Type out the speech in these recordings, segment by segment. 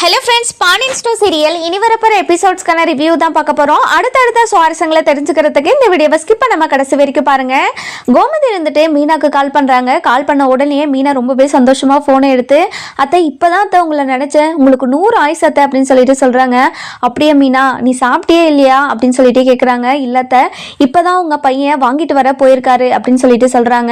Hello friends, Pandian store serial இனி வரப்போற எபிசோட்ஸ்க்கான review தான் பார்க்க போறோம். அடுத்தடுத்த சுவாரஸ்யங்களை தெரிஞ்சுக்கிறதுக்கு இந்த வீடியோவை ஸ்கிப் பண்ணாம கடைசி வரைக்கும் பாருங்க. கோமதி இருந்துட்டு மீனாக்கு கால் பண்றாங்க. கால் பண்ண உடனே மீனா ரொம்பவே சந்தோஷமா போனை எடுத்து, அத்தை இப்பதான் அத்தை உங்களை நினைச்சேன், உங்களுக்கு 100 ஆயுசு அத்தை அப்படின்னு சொல்லிட்டு சொல்றாங்க. அப்படியே மீனா, நீ சாப்பிட்டியே இல்லையா அப்படின்னு சொல்லிட்டு கேட்குறாங்க. இல்லத்த, இப்பதான் உங்க பையன் வாங்கிட்டு வர போயிருக்காரு அப்படின்னு சொல்லிட்டு சொல்றாங்க.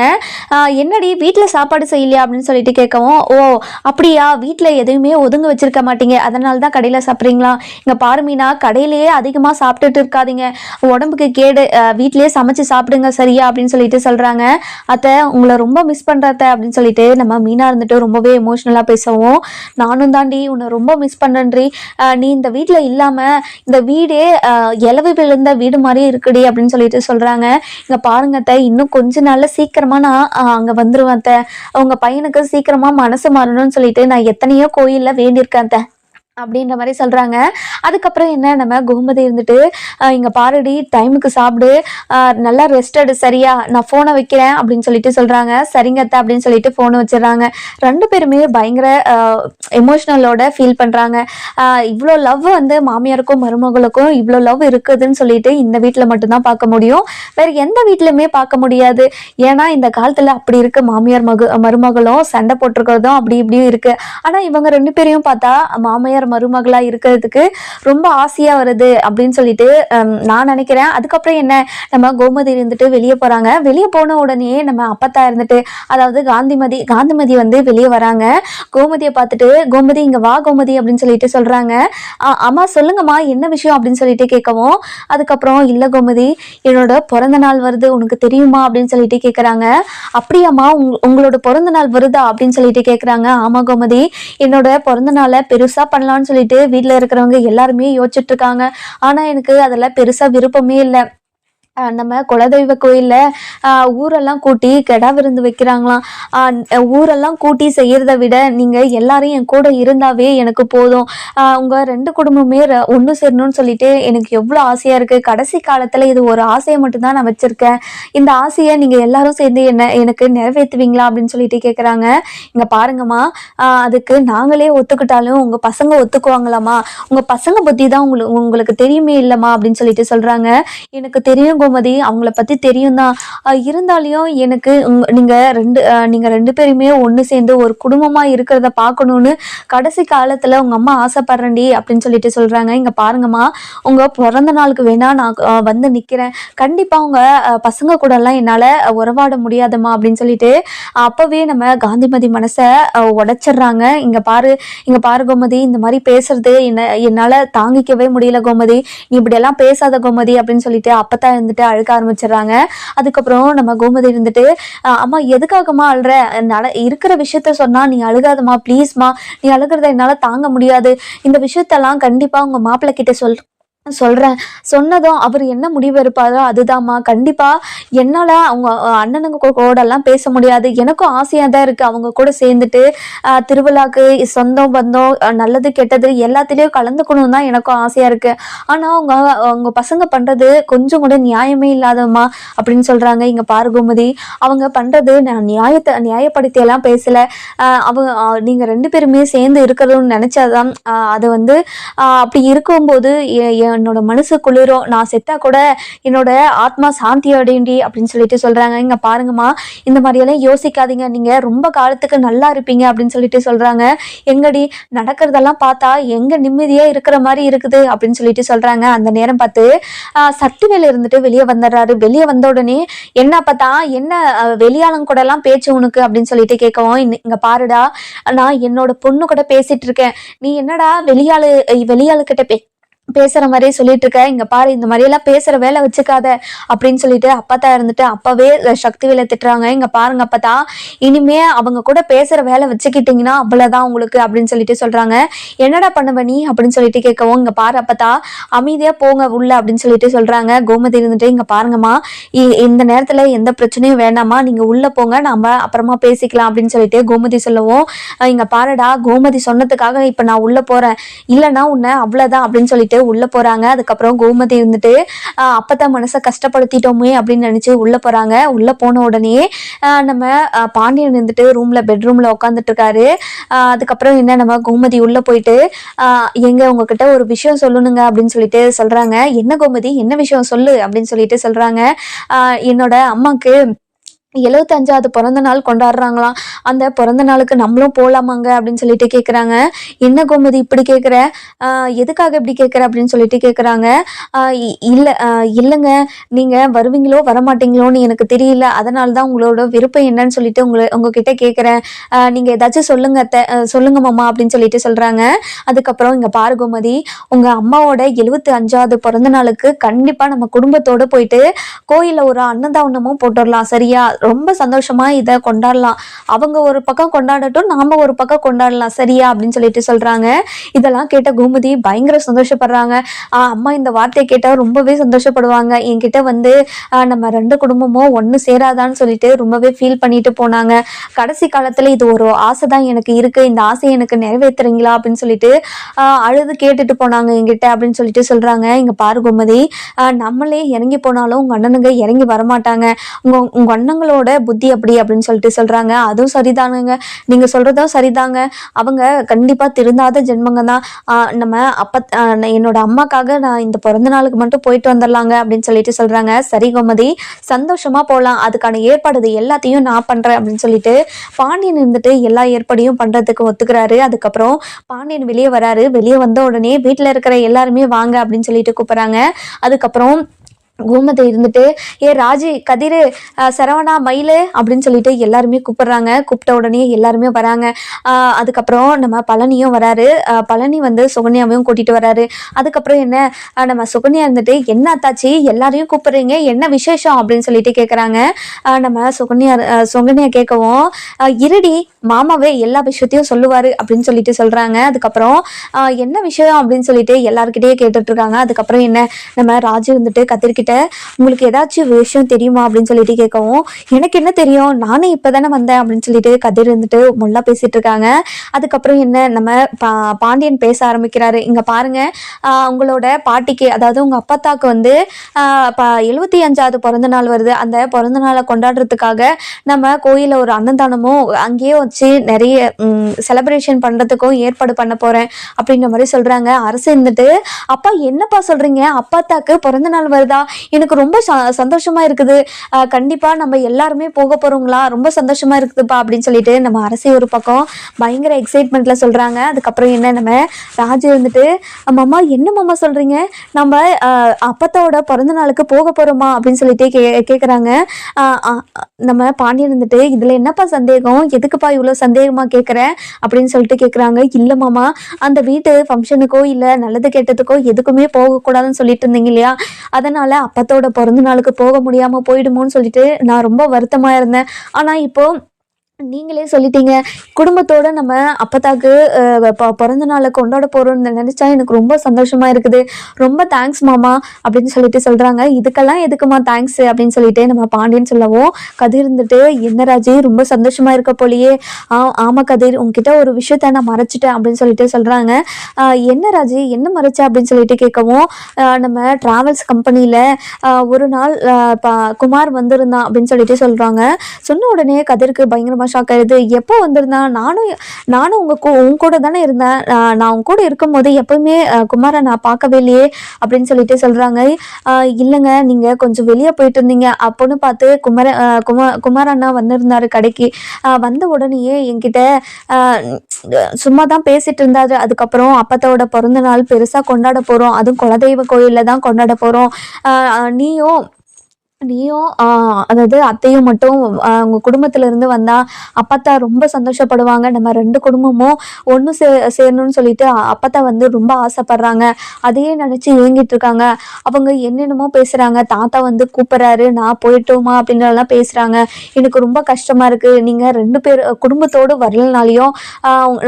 என்னடி வீட்டில் சாப்பாடு செய்யலையா அப்படின்னு சொல்லிட்டு கேட்கவும், ஓ அப்படியா, வீட்டில் எதுவுமே ஒதுங்க வச்சிருக்க மாட்டீங்க, அதனால தான் கடையில் சாப்பிட்றீங்களா? இங்கே பாரு மீனா, கடையிலேயே அதிகமாக சாப்பிட்டுட்டு இருக்காதீங்க, உடம்புக்கு கேடு, வீட்டிலேயே சமைச்சு சாப்பிடுங்க சரியா அப்படின்னு சொல்லிட்டு சொல்கிறாங்க. அத்தை உங்களை ரொம்ப மிஸ் பண்ணுறத அப்படின்னு சொல்லிட்டு நம்ம மீனா இருந்துட்டு ரொம்பவே எமோஷ்னலாக பேசவும், நானும் தாண்டி உன்னை ரொம்ப மிஸ் பண்ணுறேன்றி, நீ இந்த வீட்டில் இல்லாமல் இந்த வீடே இலவு விழுந்த வீடு மாதிரி இருக்குடி அப்படின்னு சொல்லிட்டு சொல்கிறாங்க. இங்கே பாருங்க அத்தை, இன்னும் கொஞ்ச நாள்ல சீக்கிரமாக நான் அங்கே வந்துடுவேன் அத்தை, அவங்க பையனுக்கு சீக்கிரமாக மனசு மாறணும்னு சொல்லிட்டு நான் எத்தனையோ கோயிலில் வேண்டியிருக்கேன் அத்தை அப்படின்ற மாதிரி சொல்கிறாங்க. அதுக்கப்புறம் என்ன, நம்ம கோமதி இருந்துட்டு, இங்கே பாருடி டைமுக்கு சாப்பிடு, நல்லா ரெஸ்ட் எடு சரியா, நான் ஃபோனை வைக்கிறேன் அப்படின்னு சொல்லிட்டு சொல்கிறாங்க. சரிங்க அத்தை அப்படின்னு சொல்லிட்டு ஃபோனை வச்சிடறாங்க. ரெண்டு பேருமே பயங்கர எமோஷ்னலோட ஃபீல் பண்ணுறாங்க. இவ்வளோ லவ் வந்து மாமியாருக்கும் மருமகளுக்கும் இவ்வளோ லவ் இருக்குதுன்னு சொல்லிட்டு இந்த வீட்டில் மட்டும்தான் பார்க்க முடியும், வேறு எந்த வீட்டிலையுமே பார்க்க முடியாது. ஏன்னா இந்த காலத்தில் அப்படி இருக்கு, மாமியார் மருமகளும் சண்டை போட்டிருக்கிறதும் அப்படி இப்படியும் இருக்குது. ஆனால் இவங்க ரெண்டு பேரையும் பார்த்தா மாமியார் மருமகளா இருக்கிறதுக்கு ரொம்ப ஆசையா வருது அப்படின்னு சொல்லிட்டு நான் நினைக்கிறேன். அதுக்கப்புறம் என்ன, நம்ம கோமதி இருந்துட்டு வெளியே போறாங்க. வெளியே போன உடனே நம்ம அப்பத்தா இருந்துட்டு, அதாவது காந்திமதி வந்து வெளியே வராங்க. கோமதியை பார்த்துட்டு, கோமதி இங்க வா கோமதி அப்படின்னு சொல்லிட்டு சொல்றாங்க. அம்மா சொல்லுங்கம்மா என்ன விஷயம் அப்படின்னு சொல்லிட்டு கேட்கவும், அதுக்கப்புறம் இல்ல கோமதி, என்னோட பிறந்த நாள் வருது உனக்கு தெரியுமா அப்படின்னு சொல்லிட்டு கேட்குறாங்க. அப்படியாம்மா, உங்களோட பிறந்த நாள் வருதா அப்படின்னு சொல்லிட்டு கேட்குறாங்க. ஆமா கோமதி, என்னோட பிறந்த நாளை பெருசா பண்ணலாம் சொல்லிட்டு வீட்டுல இருக்கிறவங்க எல்லாருமே யோசிச்சுட்டு இருக்காங்க. ஆனா எனக்கு அதுல பெருசா விருப்பமே இல்லை. நம்ம குலதெய்வ கோயிலில் ஊரெல்லாம் கூட்டி கெடா விருந்து வைக்கிறாங்களாம். ஊரெல்லாம் கூட்டி செய்கிறத விட நீங்கள் எல்லாரும் என் கூட இருந்தாவே எனக்கு போதும். உங்கள் ரெண்டு குடும்பமே ஒன்று சேரணும்னு சொல்லிட்டு எனக்கு எவ்வளோ ஆசையாக இருக்குது. கடைசி காலத்தில் இது ஒரு ஆசையை மட்டும்தான் நான் வச்சுருக்கேன். இந்த ஆசையை நீங்கள் எல்லாரும் சேர்ந்து எனக்கு நிறைவேற்றுவீங்களா அப்படின்னு சொல்லிட்டு கேட்குறாங்க. இங்கே பாருங்கம்மா, அதுக்கு நாங்களே ஒத்துக்கிட்டாலும் உங்கள் பசங்க ஒத்துக்குவாங்களாம்மா? உங்கள் பசங்க பற்றி தான் உங்களுக்கு தெரியுமே இல்லைம்மா அப்படின்னு சொல்லிட்டு சொல்கிறாங்க. எனக்கு தெரியும் கோமதி, அவங்கள பத்தி தெரியும் தான், இருந்தாலையும் எனக்கு நீங்க ரெண்டு பேருமே ஒன்று சேர்ந்து ஒரு குடும்பமா இருக்கிறத பார்க்கணும்னு கடைசி காலத்துல உங்க அம்மா ஆசைப்படுறேன்டி அப்படின்னு சொல்லிட்டு சொல்றாங்க. இங்க பாருங்கம்மா, உங்க பிறந்த நாளுக்கு வேணா நான் வந்து நிக்கிறேன், கண்டிப்பா உங்க பசங்க கூட எல்லாம் என்னால உறவாட முடியாதுமா அப்படின்னு சொல்லிட்டு அப்பவே நம்ம காந்திமதி மனசை உடைச்சிடுறாங்க. இங்க பாரு கோமதி, இந்த மாதிரி பேசுறது என்னால தாங்கிக்கவே முடியல கோமதி, நீ இப்படி எல்லாம் பேசாத கோமதி அப்படின்னு சொல்லிட்டு அப்பதான் இருந்துட்டு அழுக ஆரம்பிச்சிடுறாங்க. அதுக்கப்புறம் நம்ம கோமதி இருந்துட்டு, அம்மா எதுக்காகமா அழுற, இருக்கிற விஷயத்த சொன்னா நீ அழுகாதம்மா ப்ளீஸ்மா, நீ அழுகிறத என்னால தாங்க முடியாது, இந்த விஷயத்தெல்லாம் கண்டிப்பா உங்க மாப்பிள்ளை கிட்ட சொல்றேன், சொன்னதும் அவர் என்ன முடிவு இருப்பாரோ அதுதான்மா, கண்டிப்பா என்னால அவங்க அண்ணனுங்க கூட எல்லாம் பேச முடியாது, எனக்கும் ஆசையா தான் இருக்கு அவங்க கூட சேர்ந்துட்டு திருவிழாக்கு சொந்தம் பந்தம் நல்லது கெட்டது எல்லாத்திலயும் கலந்துக்கணும் தான் எனக்கும் ஆசையா இருக்கு. ஆனா அவங்க பசங்க பண்றது கொஞ்சம் கூட நியாயமே இல்லாதம்மா அப்படின்னு சொல்றாங்க. இங்க பாரு கோமதி, அவங்க பண்றது நான் நியாயப்படுத்தி எல்லாம் பேசல, நீங்க ரெண்டு பேருமே சேர்ந்து இருக்கிறதுன்னு நினைச்சாதான் அது வந்து அப்படி இருக்கும்போது என்னோட மனசு குளிரும், நான் செத்தா கூட என்னோட ஆத்மா சாந்தி அடையண்டி அப்படின்னு சொல்லிட்டு சொல்றாங்க. இங்க பாருங்கம்மா, இந்த மாதிரியெல்லாம் யோசிக்காதீங்க, நீங்க ரொம்ப காலத்துக்கு நல்லா இருப்பீங்க அப்படின்னு சொல்லிட்டு சொல்றாங்க. எங்கடி நடக்கிறதெல்லாம் பார்த்தா எங்க நிம்மதியா இருக்கிற மாதிரி இருக்குது அப்படின்னு சொல்லிட்டு சொல்றாங்க. அந்த நேரம் பார்த்து சக்திவேல் இருந்துட்டு வெளியே வந்துடுறாரு. வெளியே வந்த உடனே என்ன பார்த்தா, என்ன வெளியாளங்க கூட எல்லாம் பேச்சு உனக்கு அப்படின்னு சொல்லிட்டு கேட்கவும், இங்க பாருடா, நான் என்னோட பொண்ணு கூட பேசிட்டு இருக்கேன், நீ என்னடா வெளியாளு கிட்ட பேசுற மாதிரியே சொல்லிட்டு இருக்க, இங்க பாரு இந்த மாதிரி எல்லாம் பேசுற வேலை வச்சுக்காத அப்படின்னு சொல்லிட்டு அப்பத்தா இருந்துட்டு அப்பவே சக்திவேலை திட்டுறாங்க. இங்க பாருங்க அப்பத்தா, இனிமே அவங்க கூட பேசுற வேலை வச்சுக்கிட்டீங்கன்னா அவ்வளவுதான் உங்களுக்கு அப்படின்னு சொல்லிட்டு சொல்றாங்க. என்னடா பண்ணுவ நீ அப்படின்னு சொல்லிட்டு கேட்கவும், இங்க பாரு அப்பத்தா, அமைதியா போங்க உள்ள அப்படின்னு சொல்லிட்டு சொல்றாங்க. கோமதி இருந்துட்டு, இங்க பாருங்கம்மா, இந்த நேரத்துல எந்த பிரச்சனையும் வேண்டாமா, நீங்க உள்ள போங்க, நாம அப்புறமா பேசிக்கலாம் அப்படின்னு சொல்லிட்டு கோமதி சொல்லவும், இங்க பாருடா, கோமதி சொன்னதுக்காக இப்ப நான் உள்ள போறேன், இல்லைன்னா உன்னை அவ்வளவுதான் அப்படின்னு சொல்லிட்டு சொல்லிட்டு உள்ள போறாங்க. அதுக்கப்புறம் கோமதி இருந்துட்டு அப்பதான் மனசை கஷ்டப்படுத்திட்டோமே அப்படின்னு நினைச்சு உள்ள போறாங்க. உள்ள போன உடனே நம்ம பாண்டியன் இருந்துட்டு பெட்ரூம்ல உட்காந்துட்டு இருக்காரு. அதுக்கப்புறம் என்ன நம்ம கோமதி உள்ள போயிட்டு எங்க உங்ககிட்ட ஒரு விஷயம் சொல்லணுங்க அப்படின்னு சொல்லிட்டு சொல்றாங்க. என்ன கோமதி, என்ன விஷயம் சொல்லு அப்படின்னு சொல்லிட்டு சொல்றாங்க. என்னோட அம்மாக்கு 75வது பிறந்த நாள் கொண்டாடுறாங்களாம். அந்த பிறந்த நாளுக்கு நம்மளும் போலாமாங்க அப்படின்னு சொல்லிட்டு கேட்குறாங்க. என்ன கோமதி இப்படி கேட்குற, எதுக்காக இப்படி கேட்குற அப்படின்னு சொல்லிட்டு கேட்குறாங்க. இல்லை இல்லைங்க, நீங்கள் வருவீங்களோ வரமாட்டீங்களோன்னு எனக்கு தெரியல, அதனால தான் உங்களோட விருப்பம் என்னன்னு சொல்லிட்டு உங்ககிட்ட கேட்குறேன். நீங்கள் ஏதாச்சும் சொல்லுங்க சொல்லுங்க மாமா அப்படின்னு சொல்லிட்டு சொல்கிறாங்க. அதுக்கப்புறம் இங்கே பாரு கோமதி, உங்கள் அம்மாவோட 75வது பிறந்த நாளுக்கு கண்டிப்பாக நம்ம குடும்பத்தோடு போயிட்டு கோயிலில் ஒரு அன்னதானமும் போட்டுடலாம், சரியா? ரொம்ப சந்தோஷமா இதை கொண்டாடலாம். அவங்க ஒரு பக்கம் கொண்டாடட்டும், நாம ஒரு பக்கம் கொண்டாடலாம், சரியா அப்படின்னு சொல்லிட்டு சொல்றாங்க. இதெல்லாம் கேட்ட கோமதி பயங்கர சந்தோஷப்படுறாங்க. அம்மா இந்த வார்த்தையை கேட்டா ரொம்பவே சந்தோஷப்படுவாங்க. என்கிட்ட வந்து நம்ம 2 குடும்பமும் ஒன்று சேராதான்னு சொல்லிட்டு ரொம்பவே ஃபீல் பண்ணிட்டு போனாங்க. கடைசி காலத்துல இது ஒரு ஆசை தான் எனக்கு இருக்கு, இந்த ஆசையை எனக்கு நிறைவேற்றுறீங்களா அப்படின்னு சொல்லிட்டு அழுது கேட்டுட்டு போனாங்க என்கிட்ட அப்படின்னு சொல்லிட்டு சொல்றாங்க. இங்க பாரு கோமதி, நம்மளே இறங்கி போனாலும் உங்க அண்ணனுங்க இறங்கி வரமாட்டாங்க. உங்க அண்ணங்களோட புத்தி அப்படி அப்படின்னு சொல்லிட்டு சொல்றாங்க. அதுவும் சரிதானுங்க, நீங்க சொல்றதும் சரிதாங்க. அவங்க கண்டிப்பா திருந்தாத ஜென்மங்க தான். நம்ம என்னோட அம்மாக்காக நான் இந்த பிறந்த நாளுக்கு மட்டும் போயிட்டு வந்துடலாங்க அப்படின்னு சொல்லிட்டு சொல்றாங்க. சரி கோமதி, சந்தோஷமா போகலாம், அதுக்கான ஏற்பாடு எல்லாத்தையும் நான் பண்றேன் அப்படின்னு சொல்லிட்டு பாண்டியன் இருந்துட்டு எல்லா ஏற்பாடையும் பண்றதுக்கு ஒத்துக்கிறாரு. அதுக்கப்புறம் பாண்டியன் வெளியே வராரு. வெளியே வந்த உடனே வீட்டுல இருக்கிற எல்லாருமே வாங்க அப்படின்னு சொல்லிட்டு கூப்பிடுறாங்க. அதுக்கப்புறம் கோமதி இருந்துட்டு ராஜி, கதிரு, சரவணா, மயிலு அப்படின்னு சொல்லிட்டு எல்லாருமே கூப்பிடுறாங்க. கூப்பிட்ட உடனே எல்லாருமே வராங்க. அதுக்கப்புறம் நம்ம பழனியும் வராரு. பழனி வந்து சுகன்யாவையும் கூட்டிட்டு வராரு. அதுக்கப்புறம் என்ன, நம்ம சுகன்யா இருந்துட்டு என்ன அத்தாச்சி எல்லாரையும் கூப்பிடுறீங்க, என்ன விசேஷம் அப்படின்னு சொல்லிட்டு கேட்குறாங்க. நம்ம சுகன்யா கேட்கவும், இருடி மாமாவே எல்லா விஷயத்தையும் சொல்லுவாரு அப்படின்னு சொல்லிட்டு சொல்றாங்க. அதுக்கப்புறம் என்ன விஷயம் அப்படின்னு சொல்லிட்டு எல்லாருக்கிட்டே கேட்டுட்டு இருக்காங்க. அதுக்கப்புறம் என்ன, நம்ம ராஜு இருந்துட்டு கத்திரிக்கிட்ட உங்களுக்கு ஏதாச்சும் விஷயம் தெரியுமா அப்படின்னு சொல்லிட்டு கேட்கவும், எனக்கு என்ன தெரியும், நானே இப்பதானே வந்தேன் அப்படின்னு சொல்லிட்டு கதிர் இருந்துட்டு முல்லா பேசிட்டு இருக்காங்க. அதுக்கப்புறம் என்ன, நம்ம பாண்டியன் பேச ஆரம்பிக்கிறாரு. இங்க பாருங்க, உங்களோட பாட்டிக்கு, அதாவது உங்க அப்பத்தாக்கு வந்து 75வது பிறந்த நாள் வருது. அந்த பிறந்த நாளை கொண்டாடுறதுக்காக நம்ம கோயில ஒரு அன்னதானமும் அங்கேயே வச்சு நிறைய செலிப்ரேஷன் பண்றதுக்கும் ஏற்பாடு பண்ண போறேன் அப்படின்ற மாதிரி சொல்றாங்க. அரசு இருந்துட்டு, அப்பா என்னப்பா சொல்றீங்க, அப்பாத்தாக்கு பிறந்த நாள் வருதா, எனக்கு ரொம்ப சந்தோஷமா இருக்குது, கண்டிப்பா நம்ம எல்லாருமே போக போறோங்களா, ரொம்ப சந்தோஷமா இருக்குதுப்பா அப்படின்னு சொல்லிட்டு நம்ம அரசு ஒரு பக்கம் பயங்கர எக்ஸைட்மெண்ட்ல சொல்றாங்க. அதுக்கப்புறம் என்ன, நம்ம ராஜு இருந்துட்டு, மாமா என்ன மாமா சொல்றீங்க, நம்ம அப்பத்தோட பிறந்த நாளுக்கு போக போறோமா அப்படின்னு சொல்லிட்டு கேக்குறாங்க. நம்ம பாண்டியன் இருந்துட்டு, இதுல என்னப்பா சந்தேகம், எதுக்குப்பா இவ்வளவு சந்தேகமா கேட்குற அப்படின்னு சொல்லிட்டு கேட்குறாங்க. இல்லை மாமா, அந்த வீட்டு ஃபங்க்ஷனுக்கோ இல்லை நல்லது கெட்டதுக்கோ எதுக்குமே போகக்கூடாதுன்னு சொல்லிட்டு இருந்தீங்க இல்லையா, அதனால அப்பத்தோட பிறந்த நாளுக்கு போக முடியாம போயிடுமோன்னு சொல்லிட்டு நான் ரொம்ப வருத்தமா இருந்தேன். ஆனா இப்போ நீங்களே சொல்லிட்டீங்க, குடும்பத்தோட நம்ம அப்பத்தாக்கு பிறந்த நாளை கொண்டாட போறோம்னு நினைச்சா எனக்கு ரொம்ப சந்தோஷமா இருக்குது, ரொம்ப தேங்க்ஸ் மாமா அப்படின்னு சொல்லிட்டு சொல்றாங்க. இதுக்கெல்லாம் எதுக்குமா தேங்க்ஸ் அப்படின்னு சொல்லிட்டு நம்ம பாண்டியன் சொல்லவும், கதிர் இருந்துட்டு, என்ன ராஜி ரொம்ப சந்தோஷமா இருக்க போலியே, ஆமா கதிர், உங்ககிட்ட ஒரு விஷயத்த நான் மறைச்சிட்டேன் அப்படின்னு சொல்லிட்டு சொல்றாங்க. என்ன ராஜி, என்ன மறைச்ச அப்படின்னு சொல்லிட்டு கேட்கவும், நம்ம டிராவல்ஸ் கம்பெனியில ஒரு நாள் குமார் வந்திருந்தான் அப்படின்னு சொல்லிட்டு சொல்றாங்க. சொன்ன உடனே கதிருக்கு பயங்கரமா ஷாக் ஆயிடுது. எப்போ வந்திருந்தான், நானும் உங்க கூட தானே இருந்தேன், நான் உங்க கூட இருக்கும் போது எப்பவுமே குமாரை நான் பார்க்கவே இல்லையே அப்படின்னு சொல்லிட்டு சொல்றாங்க. இல்லைங்க, நீங்க கொஞ்சம் வெளியே போயிட்டு இருந்தீங்க, அப்போன்னு பார்த்து குமார் அண்ணா வந்திருந்தாரு கடைக்கு. வந்த உடனேயே என்கிட்ட சும்மா தான் பேசிட்டு இருந்தாரு. அதுக்கப்புறம் அப்பத்தோட பிறந்த நாள் பெருசா கொண்டாட போறோம், அதுவும் குலதெய்வ கோயில்ல தான் கொண்டாட போறோம், நீயும் அதாவது அத்தையும் மட்டும் உங்க குடும்பத்துல இருந்து வந்தா அப்பத்தா ரொம்ப சந்தோஷப்படுவாங்க, நம்ம 2 குடும்பமும் ஒன்று சேரணும்னு சொல்லிட்டு அப்பத்தா வந்து ரொம்ப ஆசைப்படுறாங்க, அதையே நினைச்சு ஏங்கிட்டு இருக்காங்க. அவங்க என்னென்னமோ பேசுறாங்க, தாத்தா வந்து கூப்பிடுறாரு, நான் போயிட்டோமா அப்படின்றலாம் பேசுறாங்க. எனக்கு ரொம்ப கஷ்டமா இருக்கு, நீங்க 2 பேர் குடும்பத்தோடு வரலனாலையும்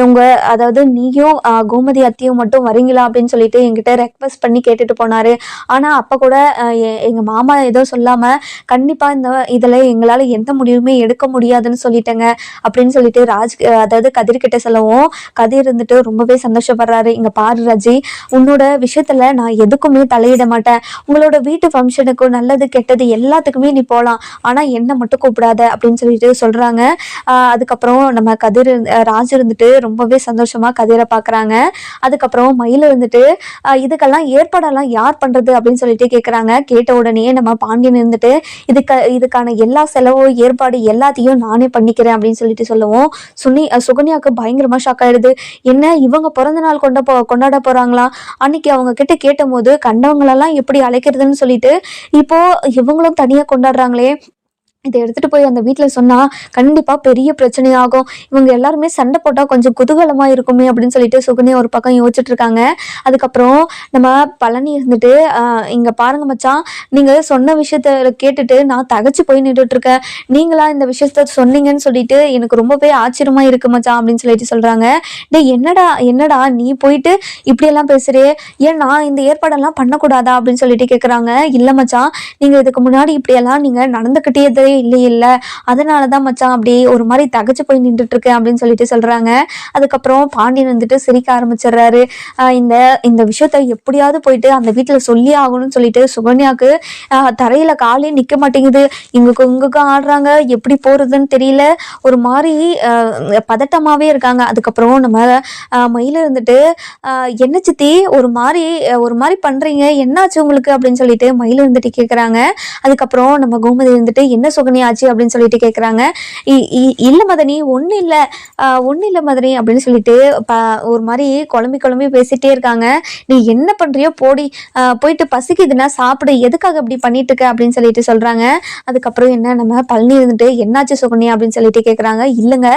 உங்க அதாவது நீயும் கோமதி அத்தையும் மட்டும் வரீங்களா அப்படின்னு சொல்லிட்டு என்கிட்ட ரெக்வஸ்ட் பண்ணி கேட்டுட்டு போனாரு. ஆனா அப்ப கூட எங்க மாமா ஏதோ சொல்லாம கண்டிப்பா இதுல எங்களால எந்த முடிவுமே எடுக்க முடியாதுன்னு சொல்லிட்டேங்க அப்படின்னு சொல்லிட்டு அதாவது கதிர்கிட்ட சொல்லவும், கதிர் இருந்துட்டு ரொம்பவே சந்தோஷப்படுறாரு. இங்க பாரு ராஜி, உன்னோட விஷயத்துல நான் எதுக்குமே தலையிட மாட்டேன். உங்களோட வீட்டு ஃபங்க்ஷனுக்கு நல்லது கெட்டது எல்லாத்துக்குமே நீ போலாம், ஆனா என்ன மட்டும் கூப்பிடாத அப்படின்னு சொல்லிட்டு சொல்றாங்க. அதுக்கப்புறம் நம்ம ராஜ் இருந்துட்டு ரொம்பவே சந்தோஷமா கதிரை பாக்குறாங்க. அதுக்கப்புறம் மயில் இருந்துட்டு இதுக்கெல்லாம் ஏற்பாடெல்லாம் யார் பண்றது அப்படின்னு சொல்லிட்டு கேக்குறாங்க. கேட்ட உடனே நம்ம பாண்டியன் இருந்துட்டு இதுக்கான எல்லா செலவு ஏற்பாடு எல்லாத்தையும் நானே பண்ணிக்கிறேன் அப்படின்னு சொல்லிட்டு சொல்லுவோம். சுகன்யாவுக்கு பயங்கரமா ஷாக் ஆயிடுது. என்ன இவங்க பிறந்த நாள் கொண்டாட போறாங்களா? அன்னைக்கு அவங்க கிட்ட கேட்ட போது கண்டவங்களெல்லாம் எப்படி அழைக்கிறதுன்னு சொல்லிட்டு இப்போ இவங்களும் தனியா கொண்டாடுறாங்களே, இதை எடுத்துட்டு போய் அந்த வீட்டுல சொன்னா கண்டிப்பா பெரிய பிரச்சனையாகும். இவங்க எல்லாருமே சண்டை போட்டா கொஞ்சம் குதூகலமா இருக்குமே அப்படின்னு சொல்லிட்டு சுகன்யா ஒரு பக்கம் யோசிச்சுட்டு இருக்காங்க. அதுக்கப்புறம் நம்ம பழனி இருந்துட்டு இங்க பாருங்க மச்சான், நீங்க சொன்ன விஷயத்த கேட்டுட்டு நான் தகச்சு போய் நின்றுட்டு இருக்கேன். நீங்களா இந்த விஷயத்த சொன்னீங்கன்னு சொல்லிட்டு எனக்கு ரொம்பவே ஆச்சரியமா இருக்கு மச்சான் அப்படின்னு சொல்லிட்டு சொல்றாங்க. டே என்னடா நீ போயிட்டு இப்படி எல்லாம் பேசுறே, ஏன் நான் இந்த ஏற்பாடெல்லாம் பண்ணக்கூடாதா அப்படின்னு சொல்லிட்டு கேக்குறாங்க. இல்ல மச்சான், நீங்க இதுக்கு முன்னாடி இப்படியெல்லாம் நீங்க நடந்துக்கிட்டே இல்ல, அதனாலதான் மச்சான் அப்படி ஒரு மாதிரி தகச்சு போய் நின்றுட்டு இருக்கேன் அப்படின்னு சொல்லிட்டு சொல்றாங்க. அதுக்கப்புறம் பாண்டியன் வந்துட்டு சிரிக்க ஆரம்பிச்சிடுறாரு. இந்த இந்த விஷயத்த எப்படியாவது போயிட்டு அந்த வீட்டுல சொல்லி ஆகணும்னு சொல்லிட்டு சுகன்யாக்கு தரையில காலே நிக்க மாட்டேங்குது. இங்குக்கும் ஆடுறாங்க, எப்படி போறதுன்னு தெரியல, ஒரு மாதிரி பதட்டமாவே இருக்காங்க. அதுக்கப்புறம் நம்ம மயில இருந்துட்டு என்ன சித்தி ஒரு மாதிரி பண்றீங்க, என்னாச்சு உங்களுக்கு அப்படின்னு சொல்லிட்டு மயில இருந்துட்டு கேக்குறாங்க. அதுக்கப்புறம் நம்ம கோமதி இருந்துட்டு என்ன சுகன்யா ஆச்சு அப்படின்னு சொல்லிட்டு கேக்குறாங்க. இல்ல மதனி, ஒண்ணு இல்ல மதனி அப்படின்னு சொல்லிட்டு ஒரு மாதிரி குழம்பி பேசிட்டே இருக்காங்க. நீ என்ன பண்றியோ போடி, போயிட்டு பசிக்குதுன்னா சாப்பிடு, எதுக்காக அப்படி பண்ணிட்டு இருக்க அப்படின்னு சொல்லிட்டு சொல்றாங்க. அதுக்கப்புறம் என்ன நம்ம பழனி இருந்துட்டு என்னாச்சு சுகன்யா அப்படின்னு சொல்லிட்டு கேக்குறாங்க. இல்லைங்க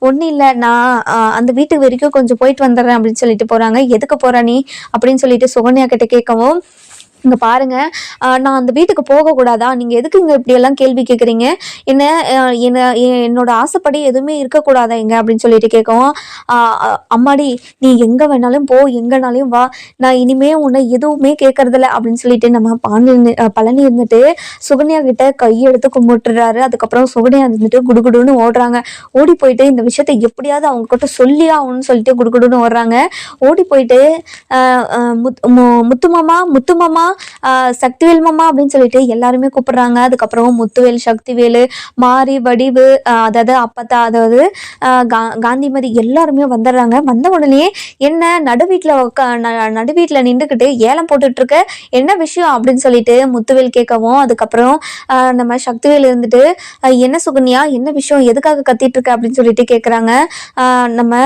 ஒண்ணு இல்ல, நான் அந்த வீட்டுக்கு வரைக்கும் கொஞ்சம் போயிட்டு வந்துடுறேன் அப்படின்னு சொல்லிட்டு போறாங்க. எதுக்கு போற நீ அப்படின்னு சொல்லிட்டு சுகன்யா கிட்ட கேட்கவும், இங்க பாருங்க, நான் அந்த வீட்டுக்கு போக கூடாதா, நீங்க எதுக்கு இங்க இப்படி எல்லாம் கேள்வி கேட்குறீங்க, என்னோட ஆசைப்படி எதுவுமே இருக்கக்கூடாதா இங்க அப்படின்னு சொல்லிட்டு கேட்கவும், அம்மாடி நீ எங்க வேணாலும் போ, எங்கனாலும் வா, நான் இனிமே உன்னை எதுவுமே கேட்கறதில்ல அப்படின்னு சொல்லிட்டு நம்ம பழனி இருந்துட்டு சுகன்யா கிட்ட கையெடுத்து கும்பிட்டுறாரு. அதுக்கப்புறம் சுகன்யா இருந்துட்டு குடுகுடுன்னு ஓடுறாங்க. ஓடி போயிட்டு இந்த விஷயத்த எப்படியாவது அவங்க கிட்ட சொல்லி ஆகணும்னு சொல்லிட்டு குடுகுடுன்னு ஓடுறாங்க. ஓடி போயிட்டு முத்து மாமா சக்திவேல் மாமா அப்படின்னு சொல்லிட்டு எல்லாருமே கூப்பிடுறாங்க. அதுக்கப்புறம் முத்துவேல், சக்திவேலு, மாரி, வடிவு, அதாவது அப்பத்தா, அதாவது காந்திமதி எல்லாருமே வந்துடுறாங்க. வந்த உடனே என்ன நடுவீட்டில் நின்றுக்கிட்டு ஏலம் போட்டுட்டு இருக்க, என்ன விஷயம் அப்படின்னு சொல்லிட்டு முத்துவேல் கேட்கவும், அதுக்கப்புறம் நம்ம சக்திவேல் இருந்துட்டு என்ன சுகன்யா என்ன விஷயம், எதுக்காக கத்திட்டு இருக்க அப்படின்னு சொல்லிட்டு கேட்குறாங்க. நம்ம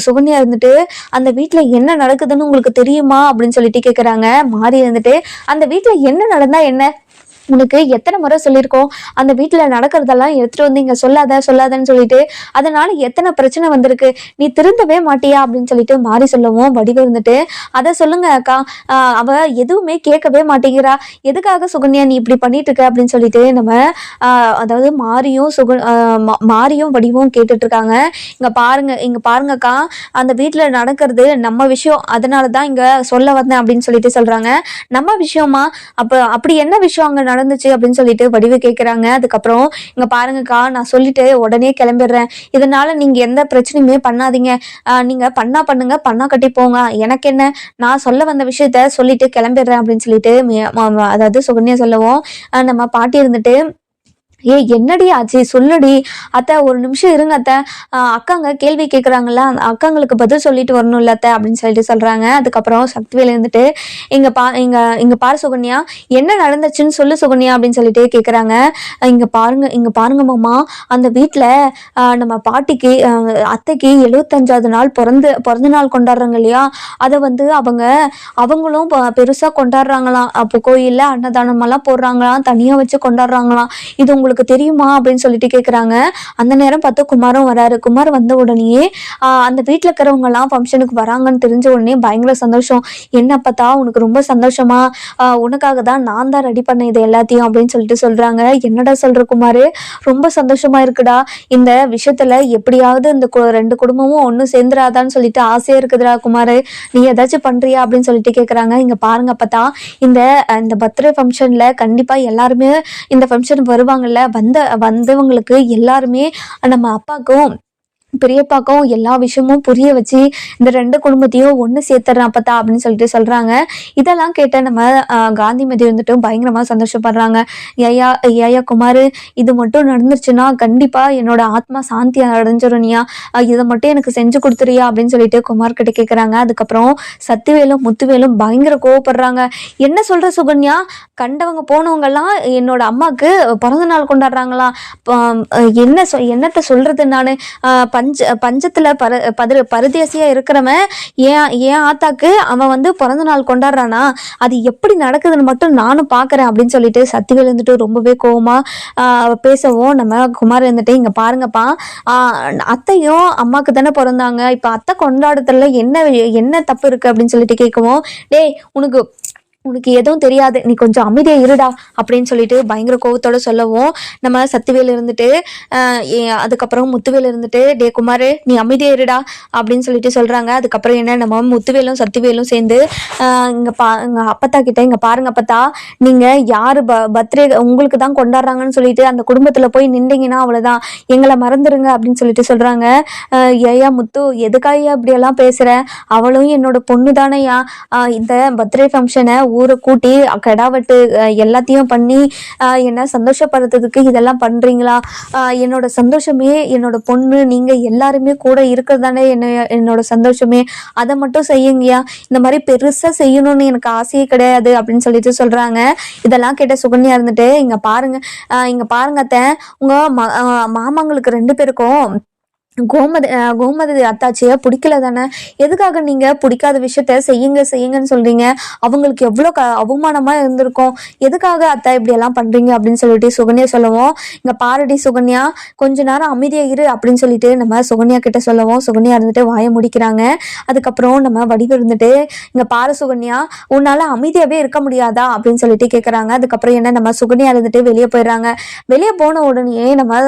சுகன்யா இருந்துட்டு அந்த வீட்டில் என்ன நடக்குதுன்னு உங்களுக்கு தெரியுமா அப்படின்னு சொல்லிட்டு கேட்குறாங்க. மாறி இருந்துட்டு அந்த வீட்டுல என்ன நடந்தா என்ன, உனக்கு எத்தனை முறை சொல்லியிருக்கோம், அந்த வீட்டுல நடக்கிறதெல்லாம் எடுத்துட்டு வந்து இங்க சொல்லாதன்னு சொல்லிட்டு, அதனால எத்தனை பிரச்சனை வந்திருக்கு, நீ திருந்தவே மாட்டியா அப்படின்னு சொல்லிட்டு மாறி சொல்லவும், வடிவு இருந்துட்டு அதை சொல்லுங்க அக்கா, அவ எதுவுமே கேட்கவே மாட்டேங்கிறா, எதுக்காக சுகன்யா நீ இப்படி பண்ணிட்டு இருக்க அப்படின்னு சொல்லிட்டு நம்ம அதாவது மாரியும் வடிவும் கேட்டுட்டு இருக்காங்க. இங்க பாருங்கக்கா, அந்த வீட்டுல நடக்கிறது நம்ம விஷயம், அதனாலதான் இங்க சொல்ல வந்தேன் அப்படின்னு சொல்லிட்டு சொல்றாங்க. நம்ம விஷயமா, அப்படி என்ன விஷயம் அங்க நடந்துச்சு அப்படின்னு சொல்லிட்டு வடிவு கேட்குறாங்க. அதுக்கப்புறம் இங்க பாருங்கக்கா, நான் சொல்லிட்டு உடனே கிளம்பிடுறேன், இதனால நீங்க எந்த பிரச்சனையுமே பண்ணாதீங்க, நீங்க பண்ணுங்க, பண்ணா கட்டி போங்க, எனக்கு என்ன, நான் சொல்ல வந்த விஷயத்த சொல்லிட்டு கிளம்பிடுறேன் அப்படின்னு சொல்லிட்டு அதாவது சுகன்யா சொல்லவும், நம்ம பாட்டி இருந்துட்டு என்னடி ஆச்சு சொல்லுடி, அத்தை ஒரு நிமிஷம் இருங்க அத்தை, அக்காங்க கேள்வி கேட்குறாங்கல்ல, அக்காங்களுக்கு பதில் சொல்லிட்டு வரணும்ல அத்தை அப்படின்னு சொல்லிட்டு சொல்றாங்க. அதுக்கப்புறம் சக்திவேல் இருந்துட்டு இங்க பாரு சுகன்யா, என்ன நடந்துச்சுன்னு சொல்லு சுகன்யா அப்படின்னு சொல்லிட்டு கேட்குறாங்க. இங்க பாருங்க மாமா, அந்த வீட்டில் நம்ம பாட்டிக்கு அத்தைக்கு 75வது நாள் பிறந்த நாள் கொண்டாடுறாங்க இல்லையா, அதை வந்து அவங்களும் பெருசா கொண்டாடுறாங்களாம். அப்போ கோயில்ல அன்னதானம் எல்லாம் போடுறாங்களாம், தனியா வச்சு கொண்டாடுறாங்களாம். இது உங்களுக்கு உங்களுக்கு தெரியுமா அப்படின்னு சொல்லிட்டு கேட்குறாங்க. அந்த நேரம் பார்த்து குமாரும் வராரு. குமார் வந்த உடனேயே அந்த வீட்டில் இருக்கிறவங்க எல்லாம் ஃபங்க்ஷனுக்கு வராங்கன்னு தெரிஞ்ச உடனே பயங்கர சந்தோஷம். என்ன பார்த்தா உனக்கு ரொம்ப சந்தோஷமா, உனக்காக தான் நான் தான் ரெடி பண்ணேன் இது எல்லாத்தையும் அப்படின்னு சொல்லிட்டு சொல்றாங்க. என்னடா சொல்ற குமாரு, ரொம்ப சந்தோஷமா இருக்குடா. இந்த விஷயத்துல எப்படியாவது இந்த ரெண்டு குடும்பமும் ஒன்று சேர்ந்துராதான்னு சொல்லிட்டு ஆசையா இருக்குதுடா குமாரு, நீ ஏதாச்சும் பண்றியா அப்படின்னு சொல்லிட்டு கேட்குறாங்க. இங்க பாருங்க அப்பதான் இந்த இந்த பர்த்டே ஃபங்க்ஷன்ல கண்டிப்பா எல்லாருமே இந்த ஃபங்க்ஷன் வருவாங்கல்ல, வந்தவங்களுக்கு எல்லாருமே நம்ம அப்பாக்கும் பெரியப்பாக்கும் எல்லா விஷயமும் புரிய வச்சு இந்த ரெண்டு குடும்பத்தையும் ஒன்று சேர்த்துறேன் அப்பத்தா அப்படின்னு சொல்லிட்டு சொல்றாங்க. இதெல்லாம் கேட்ட நம்ம காந்திமதி வந்துட்டு பயங்கரமா சந்தோஷப்படுறாங்க. ஏயா ஏயா குமாரு, இது மட்டும் நடந்துருச்சுன்னா கண்டிப்பா என்னோட ஆத்மா சாந்தி அடைஞ்சிருனியா, இதை மட்டும் எனக்கு செஞ்சு கொடுத்துறியா அப்படின்னு சொல்லிட்டு குமார் கிட்ட கேட்குறாங்க. அதுக்கப்புறம் சத்திவேலும் முத்துவேலும் பயங்கர கோவப்படுறாங்க. என்ன சொல்ற சுகன்யா, கண்டவங்க போனவங்க எல்லாம் என்னோட அம்மாவுக்கு பிறந்த நாள் கொண்டாடுறாங்களா, என்னத்த சொல்றது நானு, பஞ்சத்துல பரதேசியா இருக்கிறவன் ஏன் ஆத்தாக்கு அவன் வந்து பிறந்த நாள் கொண்டாடுறானா, அது எப்படி நடக்குதுன்னு மட்டும் நானும் பாக்குறேன் அப்படின்னு சொல்லிட்டு சத்திவேல் இருந்துட்டு ரொம்பவே கோவமா பேசவும், நம்ம குமார் இருந்துட்டு இங்க பாருங்கப்பா, அத்தையும் அம்மாக்கு தானே பிறந்தாங்க, இப்ப அத்தை கொண்டாடுறதுல என்ன தப்பு இருக்கு அப்படின்னு சொல்லிட்டு கேட்கவும், டேய் உனக்கு எதுவும் தெரியாது, நீ கொஞ்சம் அமைதியா இருடா அப்படின்னு சொல்லிட்டு பயங்கர கோவத்தோட சொல்லவும், நம்ம சத்திவேல் இருந்துட்டு அதுக்கப்புறம் முத்துவேல் இருந்துட்டு, டே குமாரு நீ அமைதியா இருடா அப்படின்னு சொல்லிட்டு சொல்றாங்க. அதுக்கப்புறம் என்ன, நம்ம முத்துவேலும் சத்திவேலும் சேர்ந்து இங்க அப்பத்தா கிட்ட, இங்க பாருங்க அப்பத்தா, நீங்க யாரு பர்த்டே உங்களுக்கு தான் கொண்டாடுறாங்கன்னு சொல்லிட்டு அந்த குடும்பத்துல போய் நின்றீங்கன்னா அவ்வளவுதான், எங்களை மறந்துருங்க அப்படின்னு சொல்லிட்டு சொல்றாங்க. ஏயா முத்து, எதுக்காயா இப்படி எல்லாம் பேசுற, அவளும் என்னோட பொண்ணு தானையா, இந்த பர்த்டே ஃபங்க்ஷனை ஊரை கூட்டி கெடாவட்டு எல்லாத்தையும் பண்ணி என்ன சந்தோஷப்படுறதுக்கு இதெல்லாம் பண்றீங்களா, என்னோட சந்தோஷமே என்னோட பொண்ணு, நீங்க எல்லாருமே கூட இருக்கிறதானே என்னோட சந்தோஷமே, அதை மட்டும் செய்யுங்கயா, இந்த மாதிரி பெருசா செய்யணும்னு எனக்கு ஆசையே கிடையாது அப்படின்னு சொல்லிட்டு சொல்றாங்க. இதெல்லாம் கேட்ட சுகன்யா இருந்துட்டு, இங்க பாருங்க அத்தை, உங்க மாமாங்களுக்கு ரெண்டு பேருக்கும் கோமதி அத்தாச்சிய பிடிக்கல தானே, எதுக்காக நீங்க பிடிக்காத விஷயத்த செய்யுங்கன்னு சொல்றீங்க, அவங்களுக்கு எவ்வளவு அவமானமா இருந்திருக்கும், எதுக்காக அத்தா இப்படி எல்லாம் பண்றீங்க அப்படின்னு சொல்லிட்டு சுகன்யா சொல்லவும், இங்க பாரடி சுகன்யா, கொஞ்ச நேரம் அமைதியா இரு அப்படின்னு சொல்லிட்டு நம்ம சுகன்யா கிட்ட சொல்லவும், சுகன்யா இருந்துட்டு வாய முடிக்கிறாங்க. அதுக்கப்புறம் நம்ம வடிவு இருந்துட்டு, இங்க பாரு சுகன்யா, உன்னால அமைதியாவே இருக்க முடியாதா அப்படின்னு சொல்லிட்டு கேட்கறாங்க. அதுக்கப்புறம் என்ன, நம்ம சுகன்யா இருந்துட்டு வெளியே போயிடுறாங்க. வெளியே போன உடனே நம்ம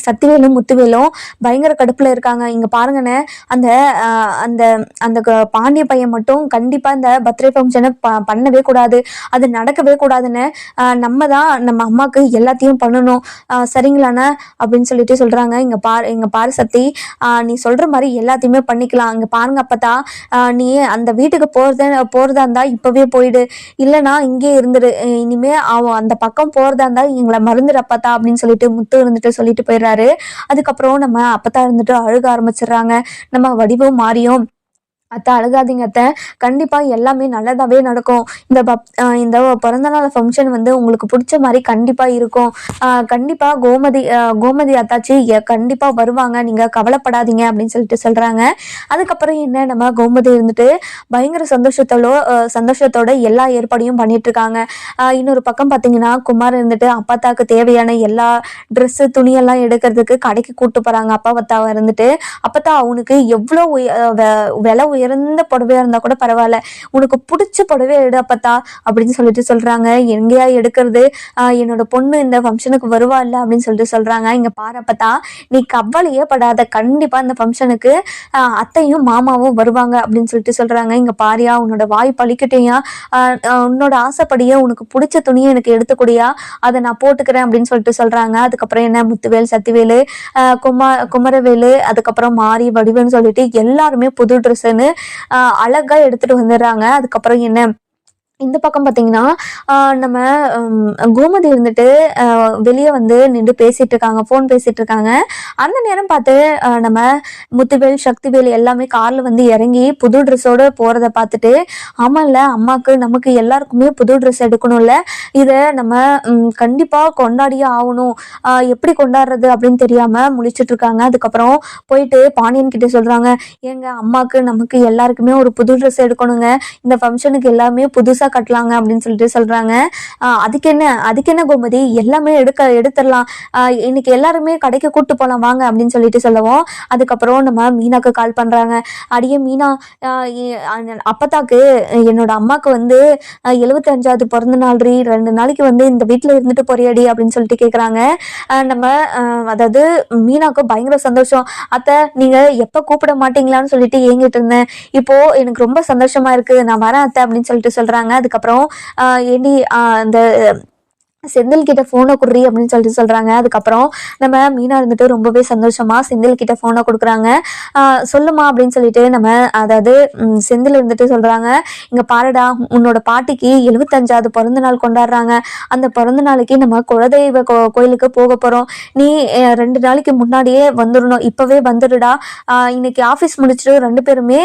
சத்திவேலும் முத்துவேலும் பயங்கர கடுப்புல இருக்காங்க. இங்க பாருங்கண்ணே, அந்த அந்த அந்த பாண்டிய பையன் மட்டும் கண்டிப்பா இந்த பர்த்டே ஃபங்க்ஷனை பண்ணவே கூடாது, அது நடக்கவே கூடாதுன்னு, நம்ம தான் நம்ம அம்மாக்கு எல்லாத்தையும் பண்ணணும், சரிங்களாண்ணே அப்படின்னு சொல்லிட்டு சொல்றாங்க. இங்க பாரு சத்தி, நீ சொல்ற மாதிரி எல்லாத்தையுமே பண்ணிக்கலாம். இங்க பாருங்க அப்பதா, நீ அந்த வீட்டுக்கு போறதா இருந்தா இப்பவே போயிடு, இல்லைன்னா இங்கே இருந்துரு, இனிமே அவன் அந்த பக்கம் போறதா இருந்தா எங்களை மறந்துடு அப்பத்தா அப்படின்னு சொல்லிட்டு முத்து இருந்துட்டு சொல்லிட்டு போயிடுறாரு. அதுக்கப்புறம் நம்ம அப்பத்தா இருந்துட்டு அழுக ஆரம்பிச்சிடுறாங்க. நம்ம வடிவும் மாறியும், அத்தை அழுகாதீங்க அத்தை, கண்டிப்பா எல்லாமே நல்லதாவே நடக்கும், இந்த பிறந்தநாள் ஃபங்க்ஷன் வந்து உங்களுக்கு பிடிச்ச மாதிரி கண்டிப்பா இருக்கும், கண்டிப்பா கோமதி அத்தாச்சி கண்டிப்பா வருவாங்க, நீங்க கவலைப்படாதீங்க அப்படின்னு சொல்லிட்டு சொல்றாங்க. அதுக்கப்புறம் என்ன, நம்ம கோமதி இருந்துட்டு பயங்கர சந்தோஷத்தோட எல்லா ஏற்பாடையும் பண்ணிட்டு இருக்காங்க. இன்னொரு பக்கம் பாத்தீங்கன்னா குமார் இருந்துட்டு அப்பாத்தாக்கு தேவையான எல்லா ட்ரெஸ் துணியெல்லாம் எடுக்கிறதுக்கு கடைக்கு கூட்டு போறாங்க. அப்பாவத்தாவை இருந்துட்டு, அப்பத்தா அவனுக்கு எவ்வளோ விலை உயர்ந்த புடவையா இருந்தா கூட பரவாயில்ல, உனக்கு பிடிச்ச புடவையா எடு அப்பத்தா அப்படின்னு சொல்லிட்டு சொல்றாங்க. எங்கேயா எடுக்கிறது, என்னோட பொண்ணு இந்த ஃபங்க்ஷனுக்கு வருவா இல்லை அப்படின்னு சொல்லிட்டு சொல்றாங்க. இங்க பாருப்பத்தா, நீ கவலையே படாத, கண்டிப்பா இந்த ஃபங்க்ஷனுக்கு அத்தையும் மாமாவும் வருவாங்க அப்படின்னு சொல்லிட்டு சொல்றாங்க. இங்க பாரியா, உன்னோட வாய் பழிக்கட்டையா, உன்னோட ஆசைப்படியே உனக்கு பிடிச்ச துணியை எனக்கு எடுத்துக்கூடியா, அதை நான் போட்டுக்கிறேன் அப்படின்னு சொல்லிட்டு சொல்றாங்க. அதுக்கப்புறம் என்ன, முத்துவேல் சத்திவேலு குமரவேலு அதுக்கப்புறம் மாறி வடிவுன்னு சொல்லிட்டு எல்லாருமே புது ட்ரெஸ்ஸுன்னு அழகா எடுத்துட்டு வந்துடுறாங்க. அதுக்கப்புறம் என்ன, இந்த பக்கம் பார்த்தீங்கன்னா நம்ம கோமதி இருந்துட்டு வெளியே வந்து நின்று பேசிட்டு இருக்காங்க, ஃபோன் பேசிட்டு இருக்காங்க. அந்த நேரம் பார்த்து நம்ம முத்துவேல் சக்திவேல் எல்லாமே கார்ல வந்து இறங்கி புது ட்ரெஸ்ஸோட போறத பார்த்துட்டு, ஆமாம்ல அம்மாக்கு நமக்கு எல்லாருக்குமே புது ட்ரெஸ் எடுக்கணும்ல, இதை நம்ம கண்டிப்பா கொண்டாடியே ஆகணும், எப்படி கொண்டாடுறது அப்படின்னு தெரியாம முழிச்சிட்டு இருக்காங்க. அதுக்கப்புறம் போயிட்டு பாண்டியன் கிட்ட சொல்றாங்க, ஏங்க அம்மாக்கு நமக்கு எல்லாருக்குமே ஒரு புது ட்ரெஸ் எடுக்கணுங்க, இந்த ஃபங்க்ஷனுக்கு எல்லாமே புதுசா கட்டலாங்க அப்படின்னு சொல்லிட்டு சொல்றாங்க. அதுக்கு என்ன கோமதி, எல்லாமே எடுத்துடலாம், இன்னைக்கு எல்லாருமே கடைக்கு கூட்டு போலாம் வாங்க அப்படின்னு சொல்லிட்டு சொல்லவும், அதுக்கப்புறம் நம்ம மீனாக்கு கால் பண்றாங்க. அடியே மீனா, அப்பத்தாக்கு என்னோட அம்மாக்கு வந்து 75வது பிறந்த நாள் ரீ, 2 நாளைக்கு வந்து இந்த வீட்டுல இருந்துட்டு போறியாடி அப்படின்னு சொல்லிட்டு கேக்குறாங்க. நம்ம அதாவது மீனாக்கு பயங்கர சந்தோஷம். அத்தை, நீங்க எப்ப கூப்பிட மாட்டீங்களான்னு சொல்லிட்டு ஏங்கிட்டு இருந்தேன், இப்போ எனக்கு ரொம்ப சந்தோஷமா இருக்கு, நான் வரேன் அத்தை அப்படின்னு சொல்லிட்டு சொல்றாங்க. அதுக்கப்புறம் ஏண்டி அந்த செந்தில் கிட்ட போனை குடுறி அப்படின்னு சொல்லிட்டு சொல்றாங்க. அதுக்கப்புறம் நம்ம மீனா இருந்துட்டு ரொம்பவே சந்தோஷமா செந்தில் கிட்ட போனை கொடுக்குறாங்க. சொல்லுமா அப்படின்னு சொல்லிட்டு நம்ம அதாவது செந்தில் இருந்துட்டு சொல்றாங்க. இங்க பாருடா, உன்னோட பாட்டிக்கு 75வது பிறந்த நாள் கொண்டாடுறாங்க. அந்த பிறந்த நாளைக்கு நம்ம குலதெய்வ கோயிலுக்கு போக போறோம். நீ 2 நாளைக்கு முன்னாடியே வந்துடணும், இப்பவே வந்துடுடா, இன்னைக்கு ஆபீஸ் முடிச்சுட்டு 2 பேருமே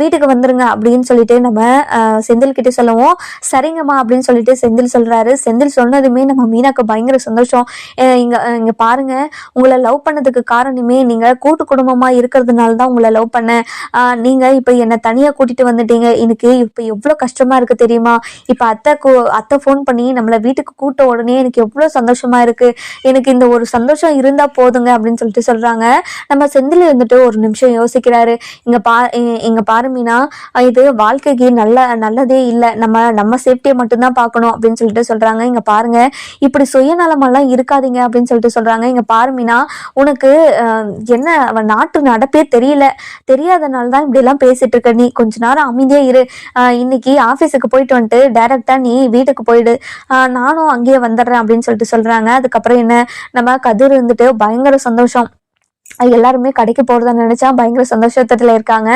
வீட்டுக்கு வந்துருங்க அப்படின்னு சொல்லிட்டு நம்ம செந்தில் கிட்ட சொல்லவும், சரிங்கம்மா அப்படின்னு சொல்லிட்டு செந்தில் சொல்றாரு. செந்தில் சொன்னதுமே நம்ம மீனாக்கு பயங்கர சந்தோஷம். இங்க பாருங்க, உங்களை லவ் பண்ணதுக்கு காரணமே நீங்க கூட்டு குடும்பமா இருக்கிறதுனால தான் உங்களை லவ் பண்ணேன். நீங்க இப்ப என்னை தனியா கூட்டிட்டு வந்துட்டீங்க, எனக்கு இப்ப எவ்வளவு கஷ்டமா இருக்கு தெரியுமா? இப்ப அத்தை போன் பண்ணி நம்மளை வீட்டுக்கு கூட்ட உடனே எனக்கு எவ்வளவு சந்தோஷமா இருக்கு. எனக்கு இந்த ஒரு சந்தோஷம் இருந்தா போதுங்க அப்படின்னு சொல்லிட்டு சொல்றாங்க. நம்ம செந்தில் இருந்துட்டு ஒரு நிமிஷம் யோசிக்கிறாரு. இங்க பாரு மீனா, இது வாழ்க்கைக்கு நல்லதே இல்லை, நம்ம சேஃப்டியை மட்டும்தான் பார்க்கணும் அப்படின்னு சொல்லிட்டு சொல்றாங்க. இங்க பாருங்க, இப்படி சுயநலமெல்லாம் இருக்காதீங்க அப்படின்னு சொல்லிட்டு சொல்றாங்க. இங்க பாருமினா, உனக்கு என்ன நாட்டு நடப்பே தெரியாதனால தான் இப்படி எல்லாம் பேசிட்டு இருக்க. நீ கொஞ்ச நேரம் அமைதியா இரு, இன்னைக்கு ஆபீஸுக்கு போயிட்டு வந்துட்டு டைரக்டா நீ வீட்டுக்கு போயிடு, நானும் அங்கேயே வந்துடுறேன் அப்படின்னு சொல்லிட்டு சொல்றாங்க. அதுக்கப்புறம் என்ன, நம்ம கதிர் இருந்துட்டு பயங்கர சந்தோஷம், எல்லாருமே கடைக்கு போறத நினைச்சா பயங்கர சந்தோஷத்துல இருக்காங்க.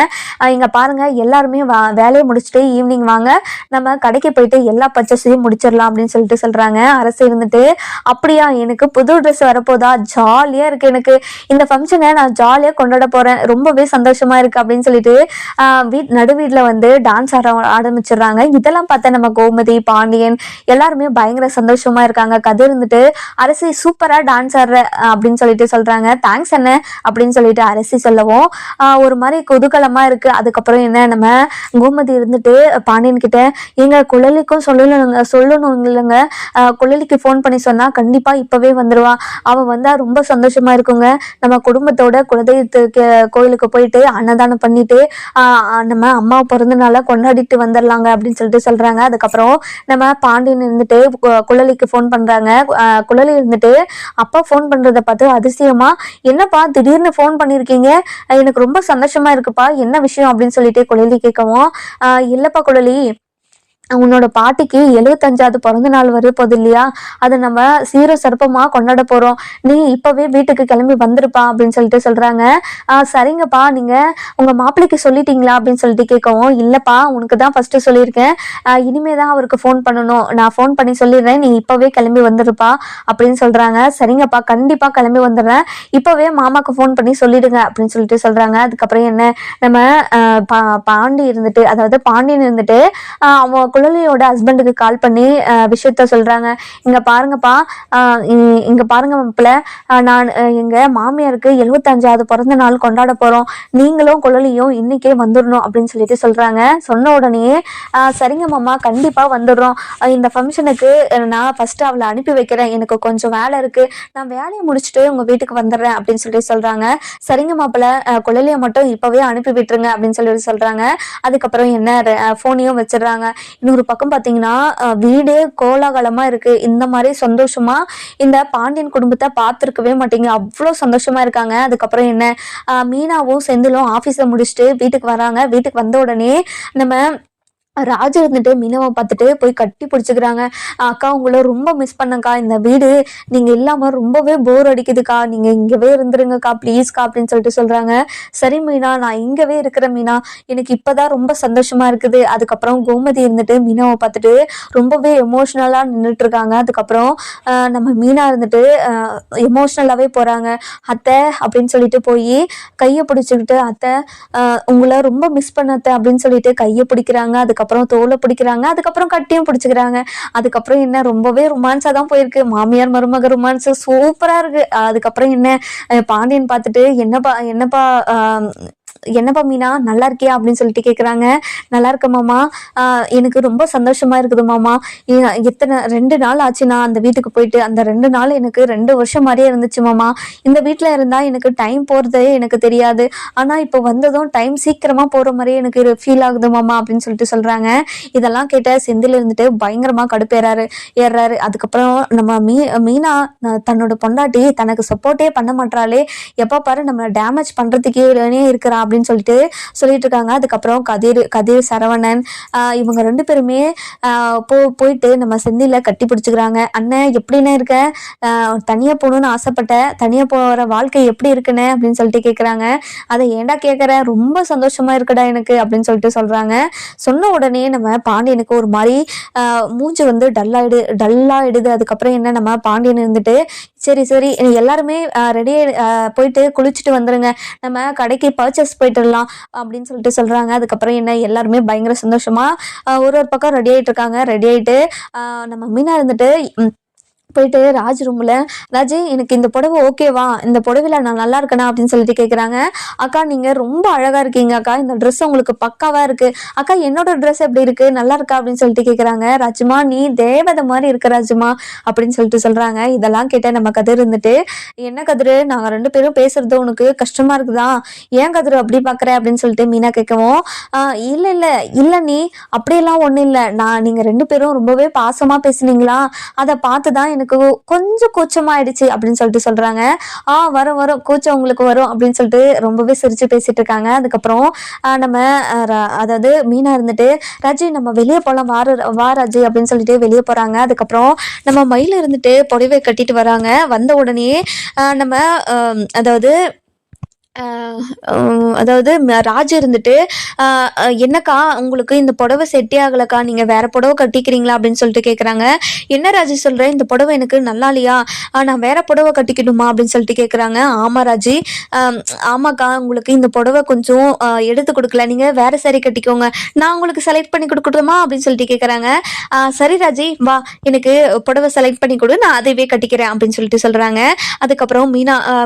இங்க பாருங்க, எல்லாருமே வேலையை முடிச்சுட்டு ஈவினிங் வாங்க, நம்ம கடைக்கு போயிட்டு எல்லா பர்ச்சேஸையும் முடிச்சிடலாம் அப்படின்னு சொல்லிட்டு சொல்றாங்க. அரசு இருந்துட்டு, அப்படியா, எனக்கு புது ட்ரெஸ் வரப்போதா, ஜாலியா இருக்கு, எனக்கு இந்த ஃபங்க்ஷனை நான் ஜாலியா கொண்டாட போறேன், ரொம்பவே சந்தோஷமா இருக்கு அப்படின்னு சொல்லிட்டு நடு வீட்டுல வந்து டான்ஸ் ஆரம்பிச்சிடுறாங்க. இதெல்லாம் பார்த்தா நம்ம கோமதி, பாண்டியன் எல்லாருமே பயங்கர சந்தோஷமா இருக்காங்க. கதிர் இருந்துட்டு, அரசி சூப்பரா டான்ஸ் ஆடுற அப்படின்னு சொல்லிட்டு சொல்றாங்க. தேங்க்ஸ் என்ன அப்படின்னு சொல்லிட்டு அரசி சொல்லவும், ஒரு மாதிரி குதூகலமா இருக்கு. அதுக்கப்புறம் என்ன, நம்ம கோமதி இருந்துட்டு பாண்டியன் கிட்ட, எங்க குழலிக்கும் சொல்லணும் இல்லைங்க, குழலிக்கு போன் பண்ணி சொன்னா கண்டிப்பா இப்பவே வந்துருவா, அவ வந்தா ரொம்ப சந்தோஷமா இருக்குங்க, நம்ம குடும்பத்தோட குலதெய்வத்துக்கு கோயிலுக்கு போயிட்டு அன்னதானம் பண்ணிட்டு நம்ம அம்மா பிறந்த நாளை கொண்டாடிட்டு வந்துடலாங்க அப்படின்னு சொல்லிட்டு சொல்றாங்க. அதுக்கப்புறம் நம்ம பாண்டியன் இருந்துட்டு குழலிக்கு போன் பண்றாங்க. குழலி இருந்துட்டு அப்பா போன் பண்றத பார்த்து அதிசயமா, என்னப்பா திடீர்னு போன் பண்ணிருக்கீங்க, எனக்கு ரொம்ப சந்தோஷமா இருக்குப்பா, என்ன விஷயம் அப்படின்னு சொல்லிட்டு குழலி கேட்கவும், இல்லப்பா குழலி, உன்னோட பாட்டிக்கு 75வது பிறந்த நாள் வரப்போகுது இல்லையா, அதை நம்ம சீர சிறப்பமா கொண்டாட போறோம், நீ இப்பவே வீட்டுக்கு கிளம்பி வந்துருப்பா அப்படின்னு சொல்லிட்டு சொல்றாங்க. சரிங்கப்பா, நீங்க உங்க மாப்பிள்ளைக்கு சொல்லிட்டீங்களா அப்படின்னு சொல்லிட்டு கேட்கவும், இல்லப்பா, உனக்கு தான் ஃபர்ஸ்ட் சொல்லியிருக்கேன், இனிமேதான் அவருக்கு போன் பண்ணணும், நான் போன் பண்ணி சொல்லிடுறேன், நீ இப்பவே கிளம்பி வந்துருப்பா அப்படின்னு சொல்றாங்க. சரிங்கப்பா, கண்டிப்பா கிளம்பி வந்துடுறேன், இப்பவே மாமாக்கு போன் பண்ணி சொல்லிடுங்க அப்படின்னு சொல்லிட்டு சொல்றாங்க. அதுக்கப்புறம் என்ன, நம்ம பாண்டி இருந்துட்டு, அதாவது பாண்டியன் இருந்துட்டு அவன் குழலியோட ஹஸ்பண்டுக்கு கால் பண்ணி விஷயத்த சொல்றாங்க. இங்க பாருங்கப்பா, இங்க பாருங்க மாப்பிள்ள, நான் எங்க மாமியாருக்கு 75வது பிறந்த நாள் கொண்டாட போறோம், நீங்களும் குழலியும் இன்னைக்கே வந்துடணும் அப்படின்னு சொல்லிட்டு சொல்றாங்க. சொன்ன உடனே சரிங்க மாமா, கண்டிப்பா வந்துடுறோம், இந்த ஃபங்க்ஷனுக்கு நான் ஃபர்ஸ்ட் அவளை அனுப்பி வைக்கிறேன், எனக்கு கொஞ்சம் வேலை இருக்கு, நான் வேலையை முடிச்சுட்டு உங்க வீட்டுக்கு வந்துடுறேன் அப்படின்னு சொல்லிட்டு சொல்றாங்க. சரிங்க மாப்பிள்ள, குழலியை மட்டும் இப்பவே அனுப்பி விட்டுருங்க அப்படின்னு சொல்லிட்டு சொல்றாங்க. அதுக்கப்புறம் என்ன, போனையும் வச்சிடுறாங்க. இன்னொரு பக்கம் பாத்தீங்கன்னா வீடே கோலாகலமா இருக்கு. இந்த மாதிரி சந்தோஷமா இந்த பாண்டியன் குடும்பத்தை பார்த்திருக்கவே மாட்டீங்க, அவ்வளவு சந்தோஷமா இருக்காங்க. அதுக்கப்புறம் என்ன, மீனாவும் செந்திலும் ஆபீஸை முடிச்சுட்டு வீட்டுக்கு வராங்க. வீட்டுக்கு வந்த உடனே நம்ம ராஜா இருந்துட்டு மீனவை பார்த்துட்டு போய் கட்டி பிடிச்சிக்கிறாங்க. அக்கா, உங்களை ரொம்ப மிஸ் பண்ணக்கா, இந்த வீடு நீங்க இல்லாம ரொம்பவே போர் அடிக்குதுக்கா, நீங்க இங்கவே இருந்துருங்கக்கா ப்ளீஸ்க்கா அப்படின்னு சொல்லிட்டு சொல்றாங்க. சரி மீனா, நான் இங்கவே இருக்கிறேன் மீனா, எனக்கு இப்பதான் ரொம்ப சந்தோஷமா இருக்குது. அதுக்கப்புறம் கோமதி இருந்துட்டு மீனாவை பார்த்துட்டு ரொம்பவே எமோஷ்னலா நின்றுட்டு இருக்காங்க. அதுக்கப்புறம் நம்ம மீனா இருந்துட்டு எமோஷ்னலாவே போறாங்க. அத்தை அப்படின்னு சொல்லிட்டு போய் கையை பிடிச்சிக்கிட்டு, அத்தை உங்களை ரொம்ப மிஸ் பண்ணத்த அப்படின்னு சொல்லிட்டு கையை பிடிக்கிறாங்க. அதுக்கப்புறம் தோலை பிடிக்கிறாங்க. அதுக்கப்புறம் கட்டியும் பிடிச்சிக்கிறாங்க. அதுக்கப்புறம் என்ன, ரொம்பவே ரொமான்ஸா தான் போயிருக்கு. மாமியார் மருமக ரொமான்ஸ் சூப்பரா இருக்கு. அதுக்கப்புறம் என்ன, பாண்டியன் பார்த்துட்டு, என்னப்பா என்னப்பா மீனா நல்லா இருக்கியா அப்படின்னு சொல்லிட்டு கேட்குறாங்க. நல்லா இருக்க மாமா, எனக்கு ரொம்ப சந்தோஷமா இருக்குது மாமா. எத்தனை 2 நாள் ஆச்சு நான் அந்த வீட்டுக்கு போயிட்டு. அந்த 2 நாள் எனக்கு 2 வருஷம் மாதிரியே இருந்துச்சு மாமா. இந்த வீட்டில் இருந்தால் எனக்கு டைம் போகிறதே எனக்கு தெரியாது. ஆனால் இப்போ வந்ததும் டைம் சீக்கிரமாக போகிற மாதிரியே எனக்கு ஃபீல் ஆகுது மாமா அப்படின்னு சொல்லிட்டு சொல்கிறாங்க. இதெல்லாம் கேட்ட செந்தில் இருந்துட்டு பயங்கரமாக ஏறுறாரு. அதுக்கப்புறம் நம்ம மீனா தன்னோட பொண்டாட்டி தனக்கு சப்போர்ட்டே பண்ண மாட்டாளே, எப்போ பாரு நம்ம டேமேஜ் பண்ணுறதுக்கே இருக்கிறா அப்படின்னு சொல்லிட்டு இருக்காங்க. அதுக்கப்புறம் கதிர் சரவணன் இவங்க 2 பேருமே போயிட்டு நம்ம செந்தில கட்டி பிடிச்சிக்கிறாங்க. அண்ணன் எப்படின்னு இருக்க, தனியாக போகணும்னு ஆசைப்பட்டேன், தனியாக போகிற வாழ்க்கை எப்படி இருக்குன்னு அப்படின்னு சொல்லிட்டு கேட்குறாங்க. அதை ஏன்டா கேட்குற, ரொம்ப சந்தோஷமா இருக்குடா எனக்கு அப்படின்னு சொல்றாங்க. சொன்ன உடனே நம்ம பாண்டியனுக்கு ஒரு மாதிரி மூஞ்சி வந்து டல்லாயிடுது. அதுக்கப்புறம் என்ன, நம்ம பாண்டியன் இருந்துட்டு சரி எல்லாருமே ரெடி போயிட்டு குளிச்சுட்டு வந்துருங்க, நம்ம கடைக்கு பர்ச்சேஸ் போயிட்டுடலாம் அப்படின்னு சொல்றாங்க. அதுக்கப்புறம் என்ன, எல்லாருமே பயங்கர சந்தோஷமா ஒரு பக்கம் ரெடி ஆயிட்டு நம்ம மீனா இருந்துட்டு போயிட்டு ராஜ் ரூம்ல, ராஜு எனக்கு இந்த புடவை ஓகேவா, இந்த புடவையில நான் நல்லா இருக்கேனா அப்படின்னு சொல்லிட்டு கேட்குறாங்க. அக்கா நீங்க ரொம்ப அழகா இருக்கீங்க அக்கா, இந்த ட்ரெஸ் உங்களுக்கு பக்காவா இருக்கு அக்கா, என்னோட ட்ரெஸ் எப்படி இருக்கு, நல்லா இருக்கா அப்படின்னு சொல்லிட்டு கேட்குறாங்க. ராஜுமா நீ தேவதை மாதிரி இருக்க ராஜுமா அப்படின்னு சொல்றாங்க. இதெல்லாம் கேட்ட நம்ம கதிர் இருந்துட்டு, என்ன கதிர், நாங்க 2 பேரும் பேசுறது உனக்கு கஷ்டமா இருக்குதா, ஏன் கதிர் அப்படி பாக்குற அப்படின்னு சொல்லிட்டு மீனா கேட்கவும், இல்ல நீ அப்படியெல்லாம் ஒண்ணும் இல்லை, நீங்க 2 பேரும் ரொம்பவே பாசமா பேசுனீங்களா, அதை பார்த்துதான் எனக்கு கொஞ்சம் கூச்சமாயிடுச்சு அப்படின்னு சொல்றாங்க. வரும் கூச்சம் உங்களுக்கு வரும் அப்படின்னு சொல்லிட்டு ரொம்பவே சிரிச்சு பேசிட்டு இருக்காங்க. அதுக்கப்புறம் நம்ம அதாவது மீனா இருந்துட்டு, ராஜி நம்ம வெளியே போலாம், வா ராஜி அப்படின்னு சொல்லிட்டு வெளியே போறாங்க. அதுக்கப்புறம் நம்ம மயில இருந்துட்டு புடவை கட்டிட்டு வராங்க. வந்த உடனே நம்ம அதாவது ராஜு இருந்துட்டு, என்னக்கா உங்களுக்கு இந்த புடவை செட்டே ஆகலக்கா, நீங்க வேற புடவை கட்டிக்கிறீங்களா அப்படின்னு சொல்லிட்டு கேட்குறாங்க. என்ன ராஜி சொல்றேன், இந்த புடவை எனக்கு நல்லா இல்லையா, நான் வேற புடவை கட்டிக்கணுமா அப்படின்னு சொல்லிட்டு கேட்குறாங்க. ஆமா ராஜி, ஆமாக்கா உங்களுக்கு இந்த புடவை கொஞ்சம் எடுத்து கொடுக்கல, நீங்க வேற சாரி கட்டிக்கோங்க, நான் உங்களுக்கு செலக்ட் பண்ணி கொடுக்கணுமா அப்படின்னு சொல்லிட்டு கேட்குறாங்க. சரி ராஜி வா, எனக்கு புடவை செலக்ட் பண்ணி கொடு, நான் அதைவே கட்டிக்கிறேன் அப்படின்னு சொல்லிட்டு சொல்றாங்க. அதுக்கப்புறம்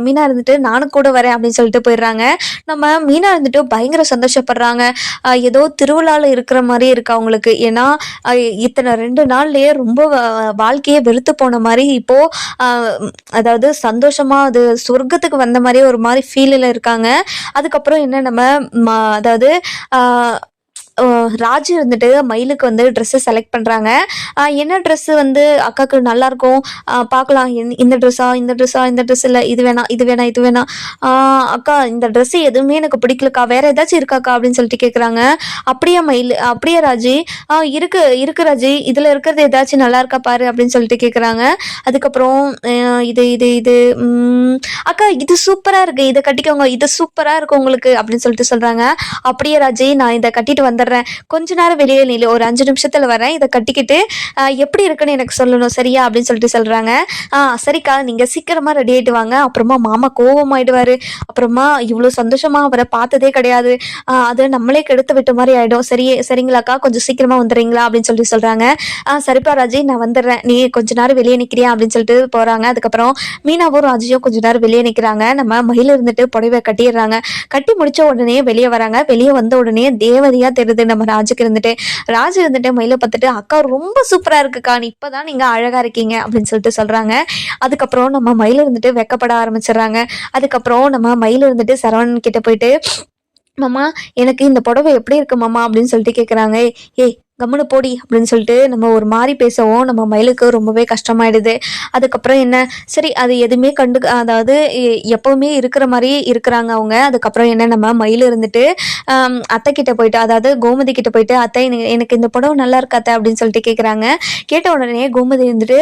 மீனா இருந்துட்டு நானும் கூட வரேன் அப்படின்னு சொல்லிட்டு போயிடுறாங்க. நம்ம மீனா இருந்துட்டு பயங்கர சந்தோஷப்படுறாங்க. ஏதோ திருவிழால இருக்கிற மாதிரி இருக்கு அவங்களுக்கு. ஏன்னா இத்தனை 2 நாள்லயே ரொம்ப வாழ்க்கையே வெறுத்து போன மாதிரி இப்போ அதாவது சந்தோஷமா அது சொர்க்கத்துக்கு வந்த மாதிரியே ஒரு மாதிரி ஃபீலில் இருக்காங்க. அதுக்கப்புறம் என்ன, நம்ம அதாவது ராஜு இருந்துட்டு மயிலுக்கு வந்து ட்ரெஸ்ஸு செலக்ட் பண்ணுறாங்க. என்ன ட்ரெஸ்ஸு வந்து அக்காவுக்கு நல்லாயிருக்கும் பார்க்கலாம், இந்த ட்ரெஸ் இல்லை, இது வேணாம் அக்கா, இந்த ட்ரெஸ்ஸு எதுவுமே எனக்கு பிடிக்கலக்கா, வேறு ஏதாச்சும் இருக்காக்கா அப்படின்னு சொல்லிட்டு கேட்குறாங்க. அப்படியே ராஜி, இருக்கு ராஜி, இதில் இருக்கிறது ஏதாச்சும் நல்லா இருக்கா பாரு அப்படின்னு சொல்லிட்டு கேட்குறாங்க. அதுக்கப்புறம் இது அக்கா இது சூப்பராக இருக்குது, இதை கட்டிக்கோங்க, இது சூப்பராக இருக்கும் உங்களுக்கு அப்படின்னு சொல்லிட்டு சொல்கிறாங்க. அப்படியே ராஜி, நான் இதை கட்டிட்டு வந்துடுறேன், கொஞ்ச நேரம் வெளியே நில்லு, ஒரு 5 நிமிஷத்துல வரேன், இதை கட்டிக்கிட்டு எப்படி இருக்குன்னு எனக்கு சொல்லணும் சரியா அப்படின்னு சொல்லிட்டு சொல்றாங்க. சரிக்கா, நீங்க சீக்கிரமா ரெடி ஆயிட்டு வாங்க, அப்புறமா மாமா கோவமாயிடுவாரு, அப்புறமா இவ்வளவு சந்தோஷமா அவரை பார்த்ததே கிடையாது, அது நம்மளே கெடுத்து விட்ட மாதிரி ஆயிடும், சரிங்களாக்கா, கொஞ்சம் சீக்கிரமா வந்துடுறீங்களா அப்படின்னு சொல்லிட்டு சொல்றாங்க. சரிப்பா ராஜி, நான் வந்துடுறேன், நீ கொஞ்ச நேரம் வெளியே நிக்கிறியா அப்படின்னு சொல்லிட்டு போறாங்க. அதுக்கப்புறம் மீனாவும் ராஜியும் கொஞ்ச நேரம் வெளியே நிக்கிறாங்க. நம்ம மயில இருந்துட்டு புடவை கட்டிடுறாங்க. கட்டி முடிச்ச உடனே வெளியே வராங்க. வெளியே வந்த உடனே தேவதையா தெரியுது நம்ம ராஜு இருந்துட்டு மயில பார்த்துட்டு, அக்கா ரொம்ப சூப்பரா இருக்குக்கா, இப்பதான் நீங்க அழகா இருக்கீங்க அப்படின்னு சொல்லிட்டு சொல்றாங்க. அதுக்கப்புறம் நம்ம மயில இருந்துட்டு வெக்கப்பட ஆரம்பிச்சிடுறாங்க. அதுக்கப்புறம் நம்ம மயில இருந்துட்டு சரவணன் கிட்ட போயிட்டு, மாமா எனக்கு இந்த புடவை எப்படி இருக்கு மாமா அப்படின்னு சொல்லிட்டு கேட்குறாங்க. ஏய் கம்முனு போடி அப்படின்னு சொல்லிட்டு நம்ம ஒரு மாதிரி பேசவும் நம்ம மயிலுக்கு ரொம்பவே கஷ்டமாயிடுது. அதுக்கப்புறம் என்ன, சரி அது எதுவுமே அதாவது எப்பவுமே இருக்கிற மாதிரி இருக்கிறாங்க அவங்க. அதுக்கப்புறம் என்ன, நம்ம மயில் இருந்துட்டு அத்தை கிட்ட போயிட்டு, அதாவது கோமதி கிட்ட போயிட்டு, அத்தை எனக்கு இந்த புடவை நல்லா இருக்கு அத்தை அப்படின்னு சொல்லிட்டு கேட்குறாங்க. கேட்ட உடனே கோமதி இருந்துட்டு,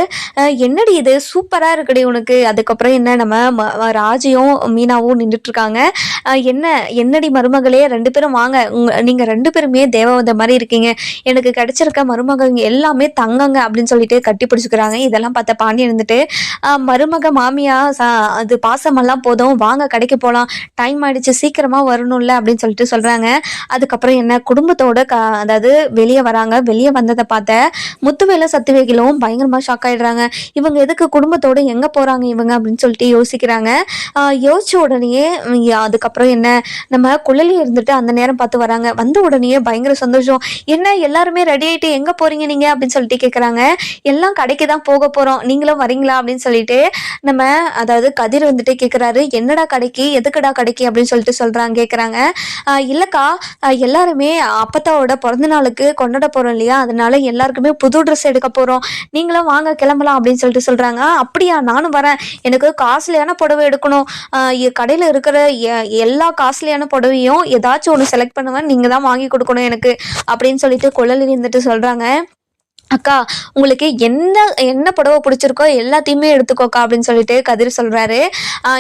என்னடி இது சூப்பரா இருக்குடி உனக்கு. அதுக்கப்புறம் என்ன, நம்ம ராஜியும் மீனாவும் நின்றுட்டு இருக்காங்க. என்னடி மருமகளே, 2 பேரும் வாங்க, நீங்க 2 பேருமே தேவதை மாதிரி இருக்கீங்க, எனக்கு எனக்கு கிடைச்சிருக்க மருமகங்க எல்லாமே தங்கங்க அப்படின்னு சொல்லிட்டு கட்டி பிடிச்சிக்கிறாங்க. இதெல்லாம் பார்த்த பாண்டியன் இருந்துட்டு மருமக மாமியா அது பாசமெல்லாம் போதும், வாங்க கடைக்கு போகலாம், டைம் ஆயிடுச்சு, சீக்கிரமா வரணும்ல அப்படின்னு சொல்லிட்டு சொல்றாங்க. அதுக்கப்புறம் என்ன குடும்பத்தோட அதாவது வெளியே வராங்க. வெளியே வந்ததை பார்த்த முத்துவேலும் சத்துவேகிலும் பயங்கரமா ஷாக் ஆயிடுறாங்க. இவங்க எதுக்கு குடும்பத்தோட எங்க போறாங்க இவங்க அப்படின்னு சொல்லிட்டு யோசிக்கிறாங்க. யோசிச்ச உடனேயே அதுக்கப்புறம் என்ன நம்ம குழலி இருந்துட்டு அந்த நேரம் பார்த்து வராங்க. வந்த உடனேயே பயங்கர சந்தோஷம். என்ன எல்லாருமே ரெடி ஆயிட்டு எங்க போறீங்க நீங்க அப்படின்னு சொல்லிட்டு கேட்குறாங்க. எல்லாம் கடைக்கு தான் போக போறோம், நீங்களும் வரீங்களா அப்படின்னு சொல்லிட்டு நம்ம அதாவது கதிர் வந்துட்டு கேட்குறாரு. என்னடா கடைக்கு, எதுக்குடா கடைக்கு அப்படின்னு சொல்லிட்டு கேட்குறாங்க. இல்லக்கா, எல்லாருமே அப்பத்தாவோட பிறந்த நாளுக்கு கொண்டாட போறோம் இல்லையா, அதனால எல்லாருக்குமே புது ட்ரெஸ் எடுக்க போறோம், நீங்களும் வாங்க கிளம்பலாம் அப்படின்னு சொல்லிட்டு சொல்றாங்க. அப்படியா, நானும் வரேன், எனக்கு காஸ்ட்லியான புடவை எடுக்கணும், கடையில் இருக்கிற எல்லா காஸ்ட்லியான புடவையும் ஏதாச்சும் ஒன்று செலக்ட் பண்ணுவேன், நீங்கள் தான் வாங்கி கொடுக்கணும் எனக்கு அப்படின்னு சொல்லிட்டு குழலி இருந்துட்டு சொல்கிறாங்க. அக்கா, உங்களுக்கு என்ன புடவை பிடிச்சிருக்கோ எல்லாத்தையுமே எடுத்துக்கோக்கா அப்படின்னு சொல்லிட்டு கதிர் சொல்றாரு.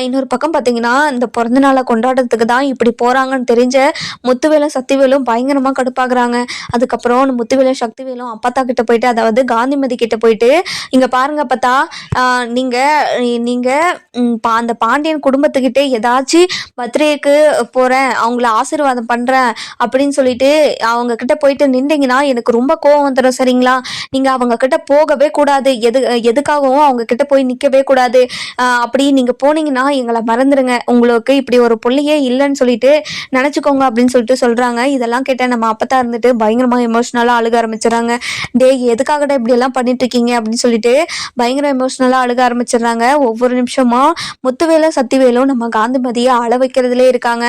இன்னொரு பக்கம் பார்த்தீங்கன்னா இந்த பிறந்த நாளை கொண்டாடுறதுக்கு தான் இப்படி போறாங்கன்னு தெரிஞ்ச முத்துவேலும் சக்திவேலும் பயங்கரமா கடுப்பாக்குறாங்க. அதுக்கப்புறம் முத்துவேலும் சக்திவேலும் அப்பத்தா கிட்ட போயிட்டு, அதாவது காந்திமதி கிட்ட போயிட்டு, இங்க பாருங்க அப்பத்தா, நீங்க நீங்க அந்த பாண்டியன் குடும்பத்துக்கிட்ட ஏதாச்சும் பர்த்டேக்கு போறேன், அவங்கள ஆசீர்வாதம் பண்றேன் அப்படின்னு சொல்லிட்டு அவங்க கிட்ட போயிட்டு நின்றீங்கன்னா எனக்கு ரொம்ப கோவம் வந்துடும், சரிங்களா? நீங்க அவங்க கிட்ட போகவே கூடாது, எதுக்காகவும் அவங்க கிட்ட போய் நிக்கவே கூடாது. அப்படி நீங்க போனீங்கன்னா எங்களை மறந்துடுங்க, உங்களுக்கு இப்படி ஒரு புள்ளையே இல்லைன்னு சொல்லிட்டு நினைச்சுக்கோங்க அப்படின்னு சொல்லிட்டு சொல்றாங்க. இதெல்லாம் கேட்ட நம்ம அப்பத்தா இருந்துட்டு பயங்கரமா எமோஷனலா அழுக ஆரம்பிச்சிடறாங்க. எதுக்காகடா இப்படி எல்லாம் பண்ணிட்டு இருக்கீங்க அப்படின்னு சொல்லிட்டு பயங்கர எமோஷனலா அழுக ஆரம்பிச்சிடுறாங்க. ஒவ்வொரு நிமிஷமும் முத்துவேலும் சத்திவேலும் நம்ம காந்திமதியை அழ வைக்கிறதுலே இருக்காங்க.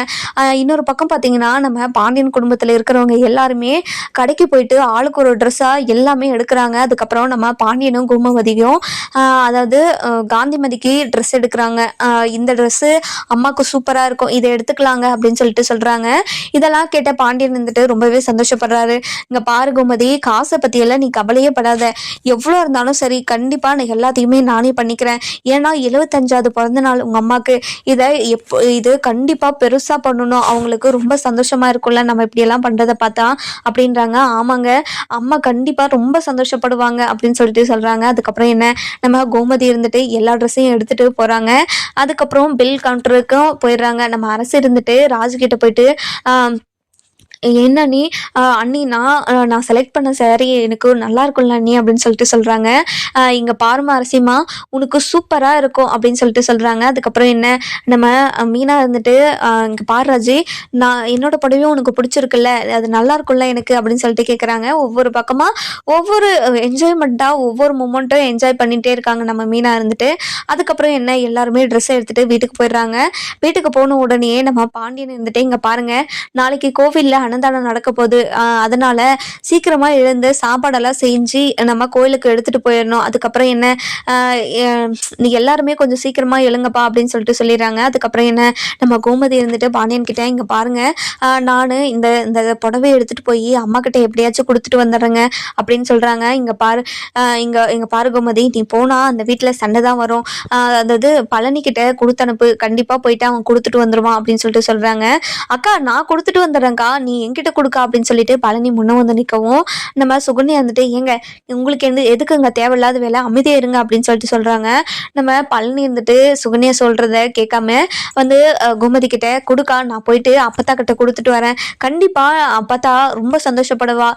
இன்னொரு பக்கம் பார்த்தீங்கன்னா நம்ம பாண்டியன் குடும்பத்தில் இருக்கிறவங்க எல்லாருமே கடைக்கு போயிட்டு ஆளுக்கு ஒரு ட்ரெஸ்ஸா எல்லாமே எடுக்கிறாங்க. அதுக்கப்புறம் நம்ம பாண்டியனும் கோமதியும் அதாவது காந்திமதிக்கு ட்ரெஸ் எடுக்கிறாங்க. இந்த ட்ரெஸ்ஸு அம்மாவுக்கு சூப்பராக இருக்கும், இதை எடுத்துக்கலாங்க அப்படின்னு சொல்லிட்டு சொல்கிறாங்க. இதெல்லாம் கேட்ட பாண்டியன் இருந்துட்டு ரொம்பவே சந்தோஷப்படுறாரு. இங்கே பாரு கோமதி, காசை பற்றியெல்லாம் நீ கவலையே படாத, எவ்வளோ இருந்தாலும் சரி கண்டிப்பாக நான் எல்லாத்தையுமே நானே பண்ணிக்கிறேன். ஏன்னா 75வது பிறந்த நாள் உங்கள் அம்மாவுக்கு, இது கண்டிப்பாக பெருசாக பண்ணணும், அவங்களுக்கு ரொம்ப சந்தோஷமாக இருக்கும்ல நம்ம இப்படியெல்லாம் பண்ணுறதை பார்த்தா அப்படின்றாங்க. ஆமாங்க, அம்மா கண்டிப்பாக ரொம்ப சந்தோஷப்படுவாங்க அப்படின்னு சொல்லிட்டு சொல்கிறாங்க. அதுக்கப்புறம் என்ன நம்ம கோமதி இருந்துட்டு எல்லா ட்ரெஸ்ஸையும் எடுத்துகிட்டு போகிறாங்க. அதுக்கப்புறம் பில் கவுண்டருக்கும் போயிடுறாங்க. நம்ம அரசு இருந்துட்டு ராஜுகிட்ட போயிட்டு என்ன நீ அண்ணி, நான் செலக்ட் பண்ண சாரி எனக்கு நல்லா இருக்கும்ல அண்ணி அப்படின்னு சொல்லிட்டு சொல்கிறாங்க. இங்கே பாருமா அரசிமா, உனக்கு சூப்பராக இருக்கும் அப்படின்னு சொல்லிட்டு சொல்கிறாங்க. அதுக்கப்புறம் என்ன நம்ம மீனா இருந்துட்டு இங்கே பாரு ராஜி, நான் என்னோட புடவையும் உனக்கு பிடிச்சிருக்குல்ல, அது நல்லா இருக்கும்ல எனக்கு அப்படின்னு சொல்லிட்டு கேட்குறாங்க. ஒவ்வொரு பக்கமாக ஒவ்வொரு என்ஜாய்மெண்ட்டாக ஒவ்வொரு மூமெண்ட்டும் என்ஜாய் பண்ணிகிட்டே இருக்காங்க நம்ம மீனா இருந்துட்டு. அதுக்கப்புறம் என்ன எல்லாருமே ட்ரெஸ்ஸை எடுத்துகிட்டு வீட்டுக்கு போயிடுறாங்க. வீட்டுக்கு போன உடனே நம்ம பாண்டியன் இருந்துட்டு, இங்கே பாருங்கள், நாளைக்கு கோவிலில் அன்னதானம் நடக்க போகுது, அதனால சீக்கிரமா எழுந்து சாப்பாடெல்லாம் செஞ்சு நம்ம கோயிலுக்கு எடுத்துட்டு போயிடணும். அதுக்கப்புறம் என்ன நீ எல்லாருமே கொஞ்சம் சீக்கிரமா எழுங்கப்பா அப்படின்னு சொல்லிட்டு சொல்லிடுறாங்க. அதுக்கப்புறம் என்ன நம்ம கோமதி இருந்துட்டு பாண்டியன் கிட்ட, இங்க பாருங்க, நான் இந்த இந்த புடவை எடுத்துட்டு போய் அம்மா கிட்ட எப்படியாச்சும் கொடுத்துட்டு வந்துடுறேங்க அப்படின்னு சொல்றாங்க. இங்க பாரு, இங்க பாரு கோமதி, நீ போனா அந்த வீட்டுல சண்டை தான் வரும், அதாவது பழனி கிட்ட கொடுத்து அனுப்பு, கண்டிப்பா போயிட்டு அவன் கொடுத்துட்டு வந்துருவான் அப்படின்னு சொல்லிட்டு சொல்றாங்க. அக்கா, நான் கொடுத்துட்டு வந்துடுறேன்க்கா, நீ என்கிட்ட கொடுக்க அப்படின்னு சொல்லிட்டு பழனி முன்ன வந்து நிற்கவும் நம்ம சுகன்யா வந்துட்டு, ஏங்க உங்களுக்கு எதுக்குங்க தேவையில்லாத வேலை, அமைதியா இருங்க அப்படின்னு சொல்லிட்டு சொல்றாங்க. நம்ம பழனி இருந்துட்டு சுகன்யா சொல்றத கேட்காம வந்து கோமதி கிட்ட, கொடுக்கா, நான் போயிட்டு அப்பத்தா கிட்ட கொடுத்துட்டு வரேன், கண்டிப்பா அப்பத்தா ரொம்ப சந்தோஷப்படுவா,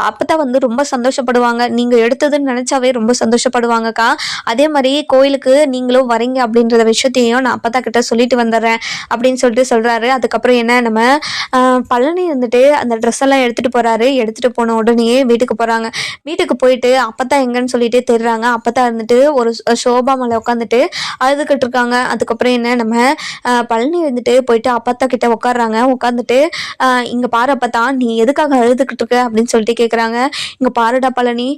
அப்பத்தா வந்து ரொம்ப சந்தோஷப்படுவாங்க, நீங்க எடுத்ததுன்னு நினைச்சாவே ரொம்ப சந்தோஷப்படுவாங்கக்கா, அதே மாதிரி கோயிலுக்கு நீங்களும் வரீங்க அப்படின்ற விஷயத்தையும் நான் அப்பத்தா கிட்ட சொல்லிட்டு வந்துடுறேன் அப்படின்னு சொல்லிட்டு சொல்றாரு. அதுக்கப்புறம் என்ன நம்ம பழனி வந்துட்டு அந்த ட்ரெஸ் எல்லாம் எடுத்துட்டு போறாரு. எடுத்துட்டு போன உடனே வீட்டுக்கு போறாங்க. வீட்டுக்கு போயிட்டு அப்பத்தா எங்கன்னு சொல்லிட்டு தேடுறாங்க. அப்பத்தா இருந்துட்டு ஒரு சோபா மேல உட்காந்துட்டு அழுதுகிட்டு இருக்காங்க. அதுக்கப்புறம் என்ன நம்ம பழனி வந்துட்டு போயிட்டு அப்பத்தா கிட்ட உட்காடுறாங்க. உட்காந்துட்டு இங்க பாரு அப்பத்தா, நீ எதுக்காக அழுதுகிட்டு இருக்க அப்படின்னு சொல்லிட்டு கேட்குறாங்க. இங்க பாருடா பழனி,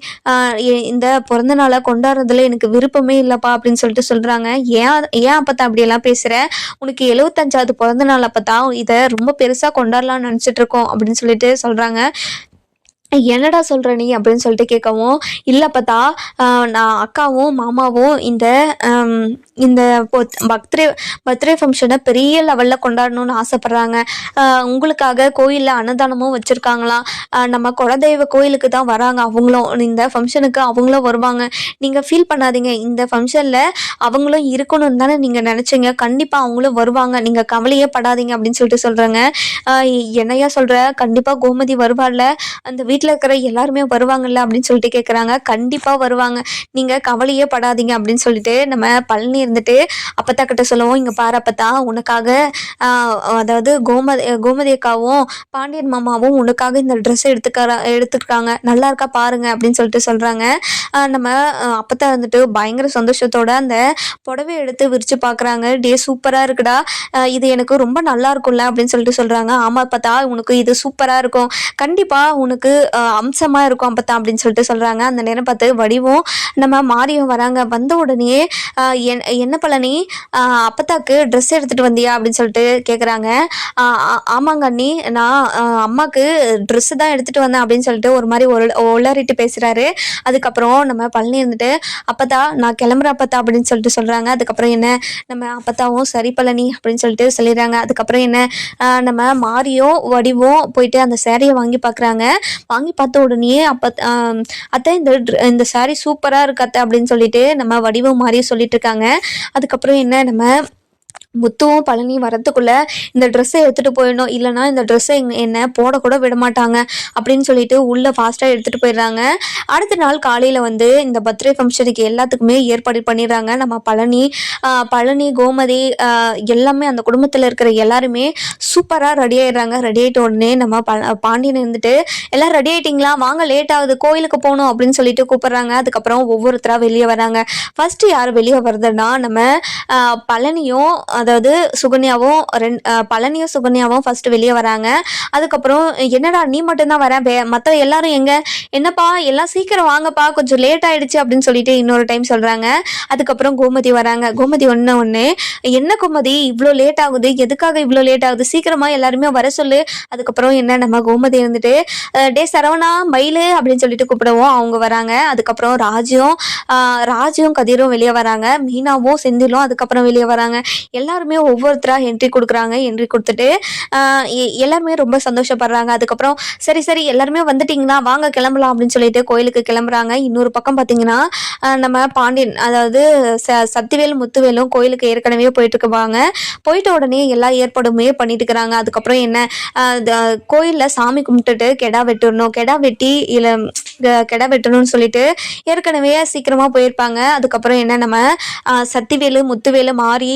இந்த பிறந்த நாளை கொண்டாடுறதுல எனக்கு விருப்பமே இல்லப்பா அப்படின்னு சொல்லிட்டு சொல்றாங்க. ஏன் அப்பத்தா அப்படி எல்லாம் பேசுற, உனக்கு 75வது பிறந்த நாள் அப்பத்தா, இதை ரொம்ப பெருசா கொண்டாடலாம்னு நினைச்சிட்டு இருக்கோம் அப்படின்னு சொல்லிட்டு சொல்றாங்க. என்னடா சொல்கிற நீ அப்படின்னு சொல்லிட்டு கேட்கவும், இல்லை பார்த்தா நான் அக்காவும் மாமாவும் இந்த பர்த்டே பர்த்டே ஃபங்க்ஷனை பெரிய லெவலில் கொண்டாடணும்னு ஆசைப்பட்றாங்க. உங்களுக்காக கோயிலில் அன்னதானமும் வச்சுருக்காங்களாம். நம்ம குலதெய்வ கோயிலுக்கு தான் வராங்க அவங்களும், இந்த ஃபங்க்ஷனுக்கு அவங்களும் வருவாங்க. நீங்கள் ஃபீல் பண்ணாதீங்க, இந்த ஃபங்க்ஷனில் அவங்களும் இருக்கணும்னு தானே நீங்கள் நினச்சிங்க, கண்டிப்பாக அவங்களும் வருவாங்க, நீங்கள் கவலையே படாதீங்க அப்படின்னு சொல்லிட்டு சொல்கிறாங்க. என்னையா சொல்கிற, கண்டிப்பாக கோமதி வருவாள்ல, அந்த வீட்டில் இருக்கிற எல்லாருமே வருவாங்கல்ல அப்படின்னு சொல்லிட்டு கேட்குறாங்க. கண்டிப்பாக வருவாங்க, நீங்கள் கவலையே படாதீங்க அப்படின்னு சொல்லிட்டு நம்ம பழனி இருந்துட்டு அப்பத்தா கிட்ட சொல்லுவோம். இங்கே பாரு அப்பத்தா, உனக்காக அதாவது கோமதி அக்காவும் பாண்டியன் மாமாவும் உனக்காக இந்த ட்ரெஸ் எடுத்துருக்காங்க, நல்லா இருக்கா பாருங்க அப்படின்னு சொல்லிட்டு சொல்கிறாங்க. நம்ம அப்பத்தா இருந்துட்டு பயங்கர சந்தோஷத்தோட அந்த புடவை எடுத்து விரித்து பார்க்குறாங்க. சூப்பராக இருக்குடா, இது எனக்கு ரொம்ப நல்லா இருக்கும்ல அப்படின்னு சொல்லிட்டு சொல்கிறாங்க. ஆமாம் அப்பத்தா, உனக்கு இது சூப்பராக இருக்கும், கண்டிப்பாக உனக்கு அம்சமாக இருக்கும் அப்பத்தா அப்படின்னு சொல்லிட்டு சொல்கிறாங்க. அந்த நேரம் பார்த்து வடிவும் நம்ம மாரியும் வராங்க. வந்த உடனே என்ன பழனி, அப்பத்தாக்கு ட்ரெஸ் எடுத்துகிட்டு வந்தியா அப்படின்னு சொல்லிட்டு கேட்குறாங்க. ஆமாங்க அண்ணி, நான் அம்மாவுக்கு ட்ரெஸ்ஸு தான் எடுத்துகிட்டு வந்தேன் அப்படின்னு சொல்லிட்டு ஒரு மாதிரி ஒளறிட்டு பேசுகிறாரு. அதுக்கப்புறம் நம்ம பழனி இருந்துட்டு அப்பத்தா நான் கிளம்புறேன் அப்பத்தா அப்படின்னு சொல்லிட்டு சொல்கிறாங்க. அதுக்கப்புறம் என்ன நம்ம அப்பத்தாவும் சரி பழனி அப்படின்னு சொல்லிட்டு சொல்லிடுறாங்க. அதுக்கப்புறம் என்ன நம்ம மாரியும் வடிவும் போயிட்டு அந்த சேரீயை வாங்கி பார்க்குறாங்க. வாங்கி பார்த்த உடனே அத்தை இந்த சாரீ சூப்பராக இருக்கு அத்தை அப்படின்னு சொல்லிட்டு நம்ம வடிவும் மாரியும் சொல்லிட்டு இருக்காங்க. அதுக்கப்புறம் என்ன நம்ம முத்துவும் பழனி வரத்துக்குள்ள இந்த ட்ரெஸ்ஸை எடுத்துகிட்டு போயிடணும், இல்லைனா இந்த ட்ரெஸ்ஸை என்ன போடக்கூட விட மாட்டாங்க அப்படின்னு சொல்லிட்டு உள்ளே ஃபாஸ்ட்டாக எடுத்துகிட்டு போயிடுறாங்க. அடுத்த நாள் காலையில் வந்து இந்த பர்த்டே ஃபங்க்ஷனுக்கு எல்லாத்துக்குமே ஏற்பாடு பண்ணிடுறாங்க. நம்ம பழனி கோமதி எல்லாமே அந்த குடும்பத்தில் இருக்கிற எல்லாருமே சூப்பராக ரெடி ஆகிடுறாங்க. ரெடி ஆகிட்ட உடனே நம்ம பாண்டியன் இருந்துட்டு எல்லாம் ரெடி ஆகிட்டிங்களா, வாங்க லேட் ஆகுது கோயிலுக்கு போகணும் அப்படின்னு சொல்லிட்டு கூப்பிட்றாங்க. அதுக்கப்புறம் ஒவ்வொருத்தராக வெளியே வராங்க. ஃபஸ்ட்டு யார் வெளியே வருதுன்னா நம்ம பழனியும் அதாவது சுகன்யாவும் பழனியும் சுகன்யாவும் ஃபர்ஸ்ட் வெளியே வராங்க. அதுக்கப்புறம் என்னடா நீ மட்டும்தான் வர, மற்ற எல்லாரும் எங்க, என்னப்பா எல்லாம் சீக்கிரம் வாங்கப்பா, கொஞ்சம் லேட் ஆயிடுச்சு அப்படின்னு சொல்லிட்டு இன்னொரு டைம் சொல்றாங்க. அதுக்கப்புறம் கோமதி வராங்க. கோமதி ஒன்று என்ன கோமதி இவ்வளோ லேட் ஆகுது, எதுக்காக இவ்வளோ லேட் ஆகுது, சீக்கிரமா எல்லாருமே வர சொல்லு. அதுக்கப்புறம் என்ன நம்ம கோமதி இருந்துட்டு டே சரவணா மயிலு அப்படின்னு சொல்லிட்டு கூப்பிடுவோம். அவங்க வராங்க. அதுக்கப்புறம் ராஜும் கதிரும் வெளியே வராங்க. மீனாவும் செந்திலும் அதுக்கப்புறம் வெளியே வராங்க. எல்லாருமே ஒவ்வொருத்தராக என்ட்ரி கொடுக்குறாங்க. என்ட்ரி கொடுத்துட்டு எல்லாருமே ரொம்ப சந்தோஷப்படுறாங்க. அதுக்கப்புறம் சரி எல்லாருமே வந்துட்டிங்கன்னா வாங்க கிளம்பலாம் அப்படின்னு சொல்லிட்டு கோயிலுக்கு கிளம்புறாங்க. இன்னொரு பக்கம் பார்த்தீங்கன்னா நம்ம பாண்டியன் அதாவது சத்திவேலும் முத்துவேலும் கோயிலுக்கு ஏற்கனவே போயிட்டு இருக்குவாங்க. போயிட்ட உடனே எல்லா ஏற்பாடுமே பண்ணிட்டு இருக்கிறாங்க. அதுக்கப்புறம் என்ன கோயிலில் சாமி கும்பிட்டுட்டு கெடா வெட்டணும்னு சொல்லிட்டு ஏற்கனவே சீக்கிரமாக போயிருப்பாங்க. அதுக்கப்புறம் என்ன நம்ம சத்திவேலு முத்துவேலு மாறி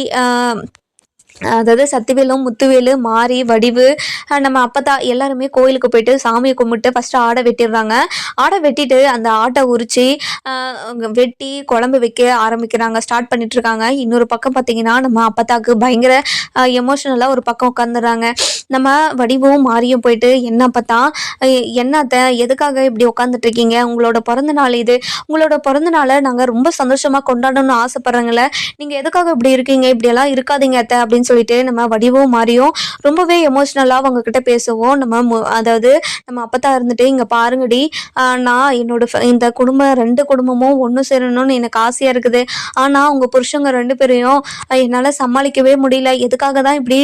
அதாவது சத்திவேலும் முத்துவேலு மாறி வடிவு நம்ம அப்பத்தா எல்லாருமே கோயிலுக்கு போயிட்டு சாமியை கும்பிட்டு ஃபஸ்ட்டு ஆடை வெட்டிடுறாங்க. ஆடை வெட்டிட்டு அந்த ஆட்டை உரித்து வெட்டி குழம்பு வைக்க ஆரம்பிக்கிறாங்க, ஸ்டார்ட் பண்ணிட்டு இருக்காங்க. இன்னொரு பக்கம் பார்த்தீங்கன்னா நம்ம அப்பத்தாக்கு பயங்கர எமோஷ்னலாக ஒரு பக்கம் உட்காந்துடுறாங்க. நம்ம வடிவும் மாறியும் போயிட்டு என்ன அப்பத்தா, என்னத்த எதுக்காக இப்படி உட்காந்துட்டு இருக்கீங்க, உங்களோட பிறந்த நாள் இது, உங்களோட பிறந்த நாளை நாங்கள் ரொம்ப சந்தோஷமாக கொண்டாடணும்னு ஆசைப்படுறாங்களே, நீங்கள் எதுக்காக இப்படி இருக்கீங்க, இப்படியெல்லாம் இருக்காதீங்க அத்தை அப்படின்னு சொல்லிட்டு நம்ம வடிவும் மாறியும் ரொம்பவே எமோஷ்னலாக அவங்க கிட்ட பேசுவோம். அதாவது நம்ம அப்பத்தா இருந்துட்டு இங்கே பாருங்கடி, நான் என்னோட இந்த ரெண்டு குடும்பமும் ஒன்று சேரணும்னு எனக்கு ஆசையாக இருக்குது. ஆனால் உங்கள் புருஷங்க 2 பேரையும் என்னால் சமாளிக்கவே முடியல. எதுக்காக தான் இப்படி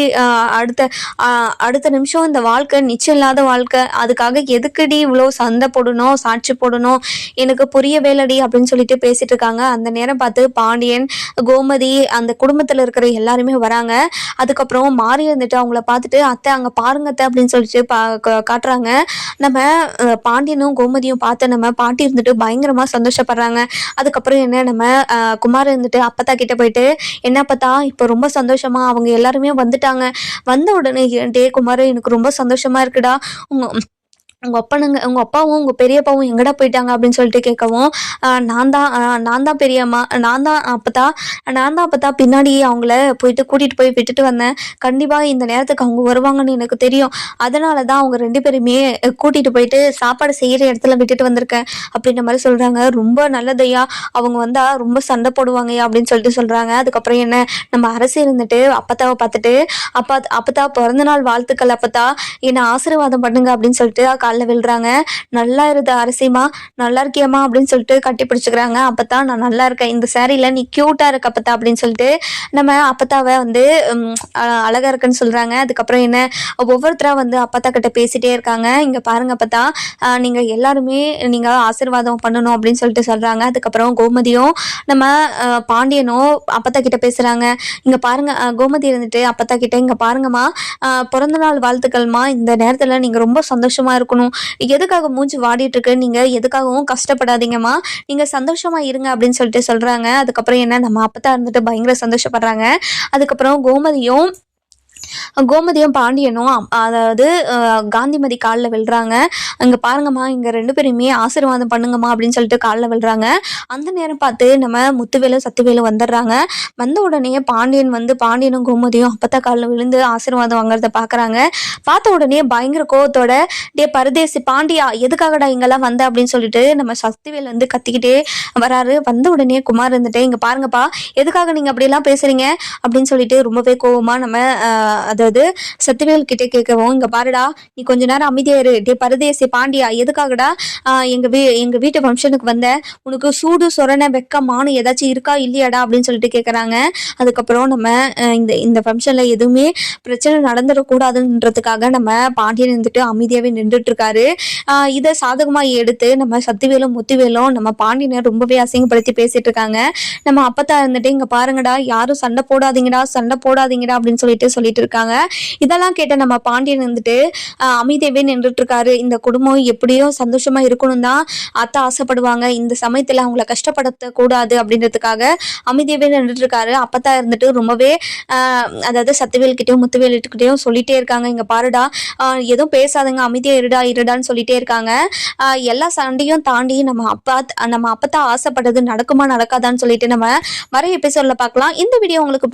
அடுத்த நிமிஷம் இந்த வாழ்க்கை நிச்சயம் இல்லாத வாழ்க்கை, அதுக்காக எதுக்குடி இவ்வளோ சண்டை போடணும், சாட்சி போடணும், எனக்கு புரியவேலடி அப்படின்னு சொல்லிட்டு பேசிட்டு இருக்காங்க. அந்த நேரம் பார்த்து பாண்டியன் கோமதி அந்த குடும்பத்தில் இருக்கிற எல்லாருமே வராங்க. அதுக்கப்புறம் மாறி வந்துட்டு அவங்கள பார்த்துட்டு அத்தை அங்கே பாருங்க அத்தை அப்படின்னு சொல்லிட்டு காட்டுறாங்க. நம்ம பாண்டியனும் கோமதியும் பார்த்து நம்ம பாட்டி இருந்துட்டு பயங்கரமாக சந்தோஷப்படுறாங்க. அதுக்கப்புறம் என்ன நம்ம குமார் இருந்துட்டு அப்பத்தா கிட்ட போயிட்டு என்ன அப்பத்தா இப்போ ரொம்ப சந்தோஷமா, அவங்க எல்லாருமே வந்துட்டாங்க, வந்த உடனே டே குமார் எனக்கு ரொம்ப சந்தோஷமா இருக்குடா, உங்கள் அப்பாவும் உங்கள் பெரியப்பாவும் எங்கடா போயிட்டாங்க அப்படின்னு சொல்லிட்டு கேட்கவும் நான் தான் பெரியம்மா, நான் தான் அப்பத்தா பின்னாடி அவங்கள கூட்டிகிட்டு போய் விட்டுட்டு வந்தேன். கண்டிப்பாக இந்த நேரத்துக்கு அவங்க வருவாங்கன்னு எனக்கு தெரியும், அதனால தான் அவங்க 2 பேருமே கூட்டிகிட்டு போயிட்டு சாப்பாடு செய்கிற இடத்துல விட்டுட்டு வந்திருக்கேன் அப்படின்ற மாதிரி சொல்கிறாங்க. ரொம்ப நல்லதையா, அவங்க வந்தால் ரொம்ப சண்டை போடுவாங்கய்யா அப்படின்னு சொல்லிட்டு சொல்கிறாங்க. அதுக்கப்புறம் என்ன நம்ம அரசு இருந்துட்டு அப்பத்தாவை பார்த்துட்டு அப்பத்தா பிறந்தநாள் வாழ்த்துக்கள் அப்பத்தா, என்னை ஆசீர்வாதம் பண்ணுங்க அப்படின்னு சொல்லிட்டு காலில் விழுறாங்க. நல்லா இருது அரசியமா, நல்லா இருக்கியம்மா அப்படின்னு சொல்லிட்டு கட்டி பிடிச்சிக்கிறாங்க. அப்பத்தா நான் நல்லா இருக்கேன், இந்த சேரீல நீ க்யூட்டா இருக்க அப்பத்தா அப்படின்னு சொல்லிட்டு நம்ம அப்பத்தாவை வந்து அழகா இருக்குன்னு சொல்றாங்க. அதுக்கப்புறம் என்ன ஒவ்வொருத்தரா வந்து அப்பத்தா கிட்ட பேசிட்டே இருக்காங்க. இங்க பாருங்க அப்பத்தா, நீங்க எல்லாருமே நீங்க ஆசீர்வாதம் பண்ணணும் அப்படின்னு சொல்லிட்டு சொல்றாங்க. அதுக்கப்புறம் கோமதியும் நம்ம பாண்டியனும் அப்பத்தா கிட்ட பேசுறாங்க. இங்க பாருங்க கோமதி இருந்துட்டு அப்பத்தா கிட்ட, இங்க பாருங்கம்மா, பிறந்த நாள் வாழ்த்துக்கள்மா, இந்த நேரத்துல நீங்க ரொம்ப சந்தோஷமா இருக்கணும், எதுக்காக மூஞ்சி வாடிட்டு இருக்கு, நீங்க எதுக்காகவும் கஷ்டப்படாதீங்கம்மா, நீங்க சந்தோஷமா இருங்க அப்படின்னு சொல்லிட்டு சொல்றாங்க. அதுக்கப்புறம் என்ன நம்ம அப்பத்தா இருந்துட்டு பயங்கர சந்தோஷப்படுறாங்க. அதுக்கப்புறம் கோமதியும் பாண்டியனும் அதாவது காந்திமதி காலில் விழுறாங்க. இங்கே பாருங்கம்மா, இங்கே 2 பேருமே ஆசீர்வாதம் பண்ணுங்கம்மா அப்படின்னு சொல்லிட்டு காலில் விழுறாங்க. அந்த நேரம் பார்த்து நம்ம முத்துவேலும் சத்துவேலும் வந்துடுறாங்க. வந்த உடனே பாண்டியனும் கோமதியும் அப்பத்தா காலில் விழுந்து ஆசீர்வாதம் வாங்குறத பார்க்குறாங்க. பார்த்த உடனே பயங்கர கோவத்தோட, டே பரதேசி பாண்டியா, எதுக்காகடா இங்கெல்லாம் வந்த அப்படின்னு சொல்லிட்டு நம்ம சக்திவேல் வந்து கத்திக்கிட்டே வராரு. வந்த உடனே குமார் இருந்துட்டு, இங்கே பாருங்கப்பா, எதுக்காக நீங்கள் அப்படியெல்லாம் பேசுறீங்க அப்படின்னு சொல்லிட்டு ரொம்பவே கோவமா நம்ம அதாவது சத்திவேல் கிட்டே கேட்கவும், இங்க பாருடா, நீ கொஞ்ச நேரம் அமைதியா இரு, டே பரதேசி பாண்டியா, எதுக்காகடா எங்க வீட்டு ஃபங்க்ஷனுக்கு வந்த, உனக்கு சூடு சொரண வெக்கம் மானு ஏதாச்சும் இருக்கா இல்லையாடா அப்படின்னு சொல்லிட்டு கேட்குறாங்க. அதுக்கப்புறம் நம்ம இந்த ஃபங்க்ஷன்ல எதுவுமே பிரச்சனை நடந்துடக்கூடாதுன்றதுக்காக நம்ம பாண்டியன் இருந்துட்டு அமைதியாவே நின்றுட்டு இருக்காரு. இதை சாதகமா எடுத்து நம்ம சத்திவேலும் முத்துவேலும் நம்ம பாண்டியனை ரொம்பவே அசிங்கப்படுத்தி பேசிட்டு இருக்காங்க. நம்ம அப்பத்தா இருந்துட்டு, இங்க பாருங்கடா, யாரும் சண்டை போடாதீங்கடா அப்படின்னு சொல்லிட்டு இருக்காங்க. இதெல்லாம் கேட்ட நம்ம பாண்டியன் வந்துட்டு அமைதியாவே நின்றுட்டு இருக்காரு. இந்த குடும்பம் எப்படியும் சந்தோஷமா இருக்கணும் தான் அத்தை ஆசைப்படுவாங்க, இந்த சமயத்துல அவங்கள கஷ்டப்படுத்த கூடாது அப்படின்றதுக்காக அமைதியாவே நின்றுட்டு இருக்காரு. அப்பதான் இருந்துட்டு ரொம்பவே அதாவது சத்துவேல் கிட்டயும் முத்துவேல் கிட்டயும் சொல்லிட்டே இருக்காங்க. இங்க பாருடா, எதுவும் பேசாதங்க, அமைதியா இருடான்னு சொல்லிட்டே இருக்காங்க. எல்லா சண்டையும் தாண்டி நம்ம அப்பத்தா ஆசைப்படுறது நடக்குமா நடக்காதான்னு சொல்லிட்டு நம்ம வர எபிசோட்ல பார்க்கலாம். இந்த வீடியோ உங்களுக்கு